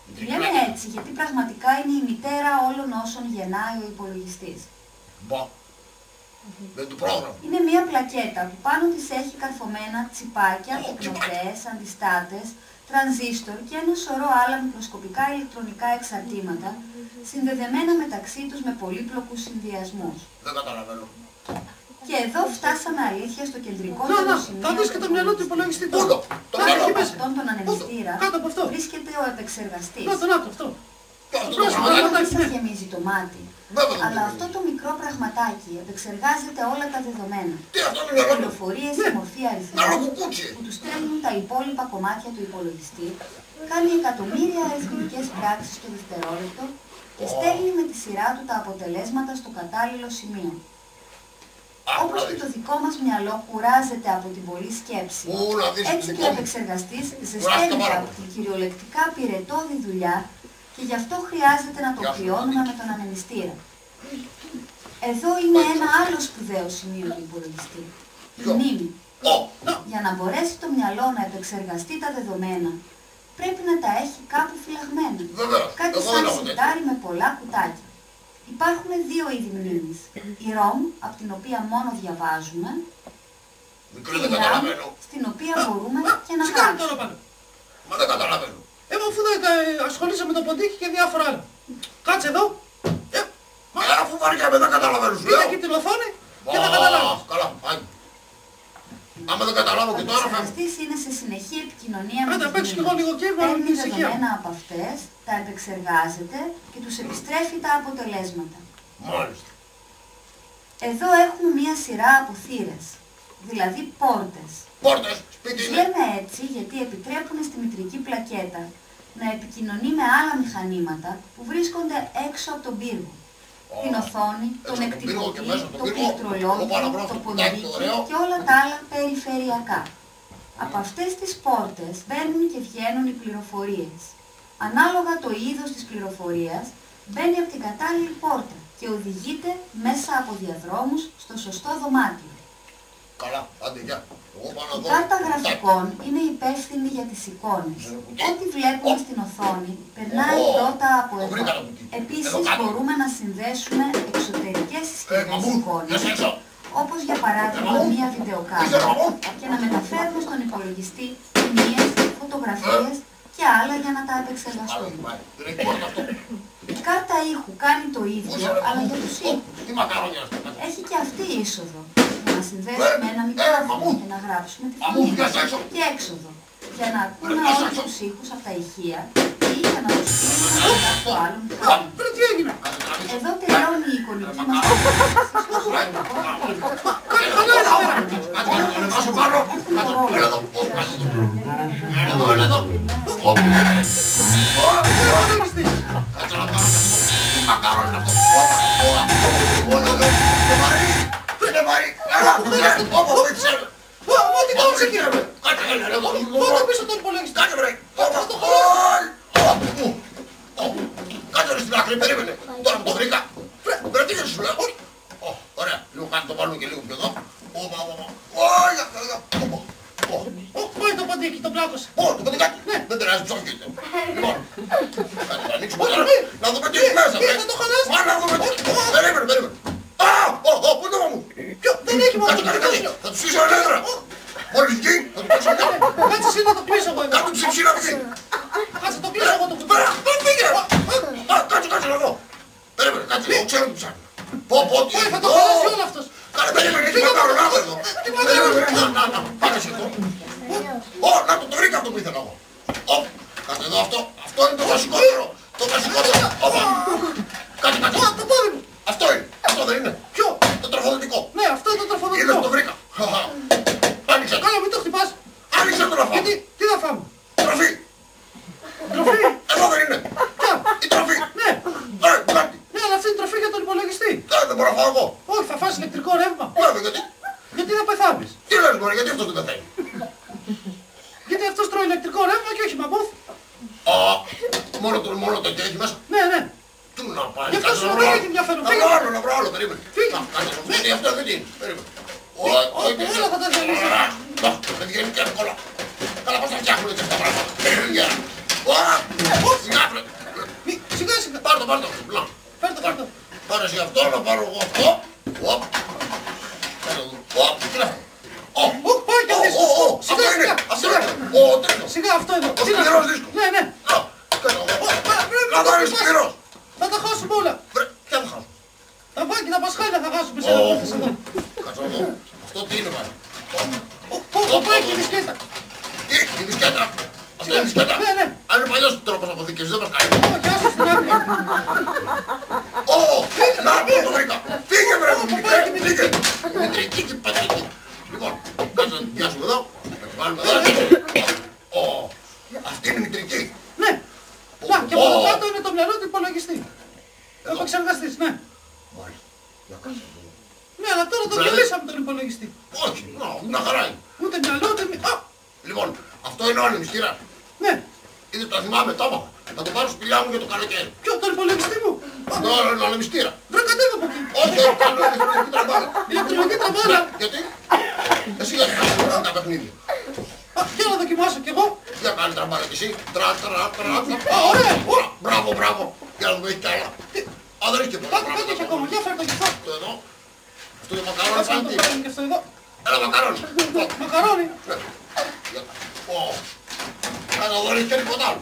Τη μητρική λέμε πλακέτα. έτσι γιατί πραγματικά είναι η μητέρα όλων όσων γεννάει ο υπολογιστής. Μπα. Με το πρόγραμμα. Είναι μια πλακέτα που πάνω της έχει καρφωμένα τσιπάκια, Ω, τεκνοτές, αντιστάτες, τρανζίστορ και ένα σωρό άλλα μικροσκοπικά ηλεκτρονικά εξαρτήματα, συνδεδεμένα μεταξύ τους με πολύπλοκους συνδυασμούς. Δεν καταλαβαίνω. Και εδώ φτάσαμε αλήθεια στο κεντρικό Να, να, σημείο θα δεις και το μυαλό του υπολογιστή τώρα. Πού το, το Κάτω μυαλό. εκεί από μέσα. αυτόν τον ανεμιστήρα Κάτω από αυτό. βρίσκεται ο επεξεργαστής. Να το, αυτό. Και αυτό το Πρόσεχε, πραγματάκι. πραγματάκι. Δεν σας γεμίζει το μάτι, Βέβαια δεν αλλά το αυτό το μικρό πραγματάκι επεξεργάζεται όλα τα δεδομένα. Τι αυτό είναι μυαλό του. Πληροφορίες σε μορφή Άλλο αριθμών κουκούτσι. που του στέλνουν τα υπόλοιπα κομμάτια του υπολογιστή, κάνει εκατομμύρια αριθμητικές πράξεις το δευτερόλεπτο και στέλνει με τη σειρά του τα αποτελέσματα στο κατάλληλο σημείο. Όπως και το δικό μας μυαλό κουράζεται από την πολλή σκέψη, Πού να δεις έτσι το και ο δικό μου. επεξεργαστής Κουράστηκα ζεσταίνεται πάρα από πολύ. την κυριολεκτικά πυρετώδη δουλειά και γι' αυτό χρειάζεται να το Γεια σου, κρυώνουμε με τον ανεμιστήρα. Εδώ είναι ένα άλλο σπουδαίο σημείο του υπολογιστή. Η Ποιο? μνήμη. Ω, Για να μπορέσει το μυαλό να επεξεργαστεί τα δεδομένα, πρέπει να τα έχει κάπου φυλαγμένα. βέβαια. Κάτι Εγώ σαν δεν έχω τέτοιο. σιτάρι με πολλά κουτάκια. Υπάρχουν δύο είδη μνήμης. Η ROM, από την οποία μόνο διαβάζουμε, Μικρό και δεν η RAM, καταλαβαίνω. στην οποία μπορούμε και να Τι κάνει τώρα γράψουμε. πάνω. Μα δεν καταλαβαίνω. Εγώ αφού δεν ασχολείσαι με το ποντίκι και διάφορα άλλα. Κάτσε εδώ. Μα αφού βαριέμαι δεν καταλαβαίνω σου Κοίτα λέω. εκεί την οθόνη και θα Ω, καταλάβεις. καλά, άντε. Άμα δεν καταλάβω Ο και τώρα φεύγω. επεξεργαστής είναι σε συνεχή επικοινωνία με Άντε, τις παίξε κι εγώ μνήμες. λίγο και έβγαλε Παίρνει την ησυχία. δεδομένα από αυτές, τα επεξεργάζεται και τους επιστρέφει τα αποτελέσματα. Μάλιστα. Εδώ έχουμε μία σειρά από θύρες, δηλαδή πόρτες. Πόρτες, σπίτι Τις είναι. λέμε έτσι γιατί επιτρέπουν στη μητρική πλακέτα να επικοινωνεί με άλλα μηχανήματα που βρίσκονται έξω από τον πύργο. Την οθόνη, τον από τον πύργο και εκτυπωτή, μέσα στον το πύργο, εγώ πληκτρολόγιο, παραπρόφω, το εντάξει, ποντίκι ωραίο. και όλα τα άλλα περιφερειακά. Από αυτές τις πόρτες μπαίνουν και βγαίνουν οι πληροφορίες. Ανάλογα το είδος της πληροφορίας, μπαίνει από την κατάλληλη πόρτα και οδηγείται μέσα από διαδρόμους στο σωστό δωμάτιο. Καλά, άντε, γεια. Εγώ πάω να Η δω. κάρτα γραφικών είναι υπεύθυνη για τις εικόνες. Ό,τι βλέπουμε στην οθόνη περνάει Ω, πρώτα από το εδώ. βρήκα το κουτί. Επίσης Εδώ κάτω. μπορούμε να συνδέσουμε εξωτερικές συσκευές Μαμού, εικόνες, βγες έξω. όπως για παράδειγμα Μαμού. μία Είσαι, βιντεοκάμερα, μαμού. και να μεταφέρουμε στον υπολογιστή ταινίες, φωτογραφίες και άλλα για να τα Άλλο επεξεργαστούμε. έχει πάει. Δεν έχει πόρτα αυτό. Η κάρτα ήχου κάνει το Πού ίδιο, είσαι, ρε, αλλά μαμού. για τους Ω, ήχους. τι μακαρόνια αυτό. Έχει και αυτή είσοδο, για να συνδέσουμε ένα μικρόφωνο μαμού. και να γράψουμε τη Μαμού, φωνή. βγες έξω. Και έξοδο, για να ακούμε βγες όλους έξω. τους ήχους από τα ηχεία ή για να τους στείλουμε από κάποιο άλλο μηχάνημα. Βρε τι έγινε. Κάτσε να δεις. Εδώ τελειώνει η εικονική μας παράσταση στο εσωτερικό πύργο. Καλά είναι πέρα. Κάτσε να το ανεβάσω πάνω. Κάτσε, έλα εδώ. Ω, κάτσε εδώ. Έλα εδώ. Ω, Υπολογιστή. κάτσε να πάρω. Τι μακαρόνι είναι αυτό. Όλα εδώ. Είναι βαρύ. Είναι βαρύ. Έλα, βγες. Όπο, βοήθησε με. Ό,τι κάνεις εκεί. Κάτσε, έλα, εδώ. Πότε πίσω τον υπολογιστή. Κάτσε, βρε. Θα το χωράσει. Κάτσε, ρε, στην άκρη, περίμενε. Τώρα που το βρήκα. Βρε, τι σου λέω. Ωραία, λίγο κάτω το βάλουμε και λίγο πιο εδώ. Πάει το παντί εκεί, τον πλάκωσε. Το παντικάκι. Δεν τεράζει, ψόφιτε. Λοιπόν, θα ανοίξουμε τώρα. Να δούμε τι έχει μέσα, βρε. Θα το χαλάσει. Μα να δούμε τι. Περίμενε, περίμενε. Πού είναι το μου. Δεν έχει μόνο. Κάτσε, θα του ψήσω ελεύθερα. Μόλις βγει, θα του παίξω μια. Κάτσε εσύ να το κλείσω εγώ. Κάτω ψήψη να βγει. Κάτσε το κλείσω εγώ το κουτί. Φύγε. Κάτσε εδώ. Περίμενε, κάτσε, εγώ ξέρω τι ψάχνει. Τι Θα το χαλάσει όλο αυτός. Κάνε, περίμενε, έχει μακαρονάδα εδώ. Να, πάρε εσύ εδώ. Να το βρήκα αυτό που ήθελα εγώ. Κάτσε εδώ αυτό. Αυτό είναι το βασικότερο. Το βασικότερο. Κάτσε. Το πόδι μου. Αυτό είναι. Αυτό δεν είναι. Ποιο? Το τροφοδοτικό. Ναι, αυτό είναι το Είδες, το τροφοδοτικό. βρήκα. Άνοιξε το. Καλά, μην το χτυπάς. Άνοιξε το να φάμε. Γιατί, τι θα φάμε. Τροφή. Τροφή. Εδώ δεν είναι. Ποια. Η τροφή. Ναι. Κάτι. Ναι, αλλά αυτή είναι τροφή για τον υπολογιστή. Δεν μπορώ να φάω εγώ. Όχι, θα φας ηλεκτρικό ρεύμα. Βέβαια, γιατί. Γιατί θα πεθάνεις. Τι λες μωρέ, γιατί αυτός δεν πεθαίνει. Γιατί αυτός τρώει ηλεκτρικό ρεύμα και όχι μαμούθ. Μόνο το έχει μέσα. Ναι. Του να πάει. Γι' αυτό σου λέω έχει ενδιαφέρον. Να βρω άλλο, περίμενε. Φύγε. Γιατί αυτό δεν είναι. Περίμενε. Όλα θα τα διαλύσω. Δεν βγαίνει και εύκολα. Καλά, πώς θα φτιάχνουν έτσι αυτά τα πράγματα. Σιγά. Πάρ' το. Φέρ' το. Πάρε εσύ αυτό, να πάρω εγώ αυτό. Τι είναι αυτό. Πάει κι αυτές. Αυτό είναι. Τρίτο. Σιγά αυτό εδώ. Ο σκληρός δίσκος. Ναι. Να δω είναι σκληρός. Θα τα χάσουμε όλα. Ποια θα χάσω. Τα βάκι, τα πασχάλια θα χάσουμε σε ένα πόθες εδώ. Κάτσε εδώ. Αυτό τι είναι πάλι. Πάει και η δισκέτα. Τι, η δισκέτα. Αυτό είναι η δισκέτα. Ναι. Αν είναι παλιός τρόπος αποθήκευσης, δεν μας κάνει. Όχι, άσου στην άκρη. Να, το βρήκα. Φύγε βρε μου, φύγε. Μητρική και πατρική. Λοιπόν, κάτσε να την πιάσουμε εδώ. Να την βάλουμε εδώ. Αυτή είναι η μητρική. Ναι. Να, και από κάτω είναι το μυαλό του υπολογιστή. Ο επεξεργαστής, ναι. Μάλιστα. Για κάτσε εδώ. Ναι, αλλά τώρα τον μιλήσαμε τον υπολογιστή. Όχι, μια χαρά είναι. Ούτε μυαλό, ούτε Λοιπόν, αυτό είναι όλη μυστήρα. Ναι. Ήδη το θυμάμαι, το έμαθα. Θα το πάρω σπηλιά μου για το καλοκαίρι. Ποιο, τον υπολογιστή μου. Είναι μυστήρα. Βρε κατέβα από εκεί. Όχι, κάνω ηλεκτρονική τραμπάλα. Ηλεκτρονική τραμπάλα. Γιατί? Εσύ γιατί κάνεις τα παιχνίδια. Για να δοκιμάσω κι εγώ. Για κάνει τραμπάλα κι εσύ. Ωραία. Μπράβο. Για να δούμε έχει κι άλλα. Δεν έχει και πολλά. Κάτι έχει ακόμα. Για φέρ' το κι αυτό. Αυτό εδώ. Αυτό είναι μακαρόνι Κάτσε να σαν το τι. φέρουμε κι αυτό εδώ. Ένα μακαρόνι. Μακαρόνι. Εδώ δεν έχει και τίποτα άλλο.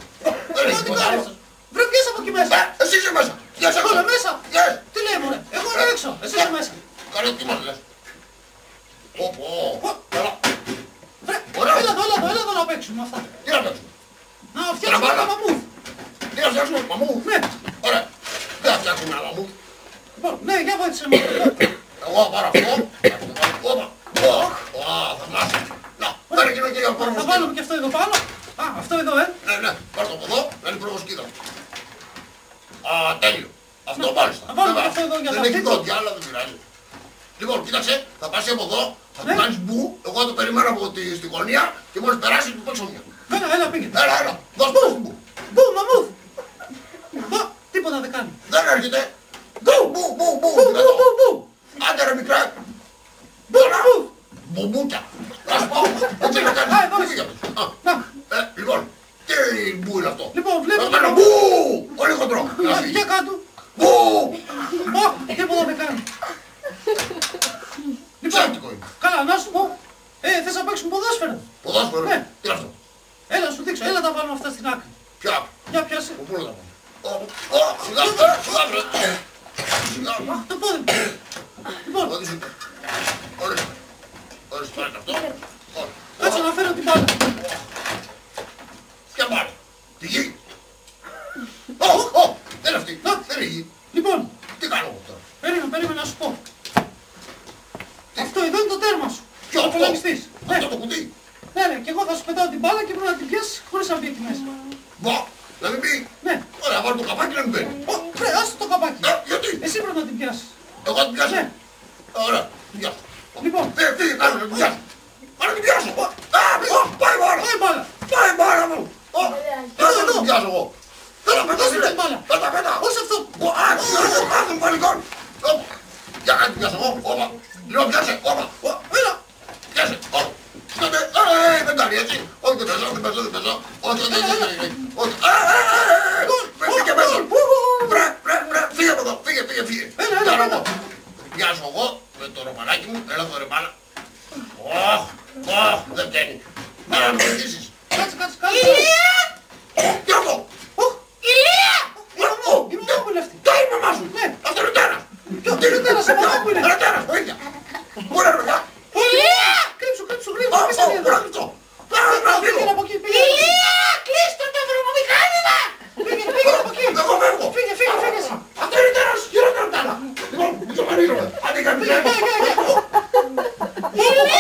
Δεν έχει Τι τίποτα κάνεις. άλλο. Βρε βγες από εκεί μέσα. Εσύ είσαι μέσα. Βγες έξω. Όλα μέσα. Βγες. Τι λέει μωρέ. Εγώ είμαι έξω. Εσύ είσαι μέσα. Καλέ, τι μας λες. Καλά. Βρε, έλα εδώ να παίξουμε αυτά. Τι να παίξουμε. Να φτιάξουμε ένα μαμούθ. Τι να φτιάξουμε, μαμού. Ναι. Ωραία. Δεν θα φτιάξουμε ένα μαμού. Λοιπόν, ναι, για βοήθησε με. Εγώ θα πάρω αυτό. Θαυμάσια. Να, πάρε εκείνο και για Θα βάλουμε και αυτό εδώ πάνω. Αυτό εδώ, Ναι, πάρ' το από εδώ, να είναι προβοσκίδα. Τέλειο. Αυτό μάλιστα. Θα βάλουμε και αυτό εδώ για δεν τα έχει σπίτια. δόντια, αλλά δεν πειράζει. Λοιπόν, κοίταξε, θα πας από εδώ, θα του Ναι. κάνεις μπου, εγώ θα το περιμένω από στη γωνία και μόλις περάσει του παίξω μια. Έλα, πήγε. Έλα, δώσ' το μπου. Μπου, μαμούθ. Τίποτα δεν κάνει. Δεν έρχεται. Μπου, Μπου. μπου. Άντε ρε μικρά. Μπου. Μπουμπούκια. Να σου πω, έτσι να κάνεις. Λοιπόν, τι μπου είναι αυτό. Λοιπόν, βλέπω. Κάνω μπου. Πολύ χοντρό. Για κάτω. Μπου. Τίποτα δεν κάνει. Ψεύτικο είναι. Καλά, να σου πω. Θες να παίξουμε ποδόσφαιρο. Ποδόσφαιρο. Ναι. Τι είναι αυτό. Έλα, σου δείξω. Έλα τα βάλουμε αυτά στην άκρη. Ποια. Για πιάσε. Πού να τα πάμε. Σιγά βρε. Σιγά. Το πόδι μου. Λοιπόν, Ορίστε, πάρε αυτό. κάτσε να φέρω την μπάλα. Ποια πάρε. Τη γη. Δεν είναι αυτή. Δεν είναι η γη. Λοιπόν, Τι κάνω εγώ τώρα. περίμενε να σου πω. Αυτό εδώ είναι το τέρμα σου. Ποιο Ο αυτό. υπολογιστής. Ναι, Αυτό το κουτί. ναι, και εγώ θα σου πετάω την μπάλα και πρέπει να την πιάσεις χωρίς να μπει εκεί μέσα. Μπα. Να μην πει. Ναι. Ωραία, βάλω το καπάκι να μην μπαίνει. Άσε το καπάκι. Γιατί. Εσύ πρέπει να την πιάσεις. Εγώ θα την πιάσω. Ναι. Ωραία. Την πιάσω. Λοιπόν, Φύγε, κάνω να την πιάσω. Κάνω να την πιάσω. πιάσω εγώ. Θα τα πετάς, ρε. Θα τα πετά. Όχι αυτό. Άρχον παλικόν. Για κάτι πιάσω εγώ. Όπα. Λέω πιάσε. Όπα. Έλα. Πιάσε. Δεν κάνει έτσι. Όχι, δεν παίζω, δεν παίζω, δεν παίζω. Όχι, όχι. Φύγε μέσα. Φύγε από εδώ. Φύγε. Έλα. Πιάσω εγώ με το ροπανάκι μου. Έλα το ρεπάνα. Δεν βγαίνει. Έλα να με βοηθήσεις. Κάτσε. Ηλία! Τι αυτό. Ηλία! Η μαμά μου είναι αυτή. Τα είναι η μαμά σου. Ναι. Αυτό είναι ο τέρας. Ποιο είναι ο τέρας, η μαμά μου είναι. Ένα τέρας, βοήθεια. Πού είναι παιδιά. Ηλία! Κρύψου, γρήγορα. Πες τα Πού να κρυφτώ. Πήγαινε από εκεί. Ηλία! Κλείστο το δρομομηχάνημα! Πήγαινε από εκεί. Εγώ φεύγω. Φύγε εσύ. Αυτό είναι τέρας. Χειρότερο τ' άλλα. Λοιπόν, μην το παρήγομαι. Άντε, καμπλέ. Ηλία!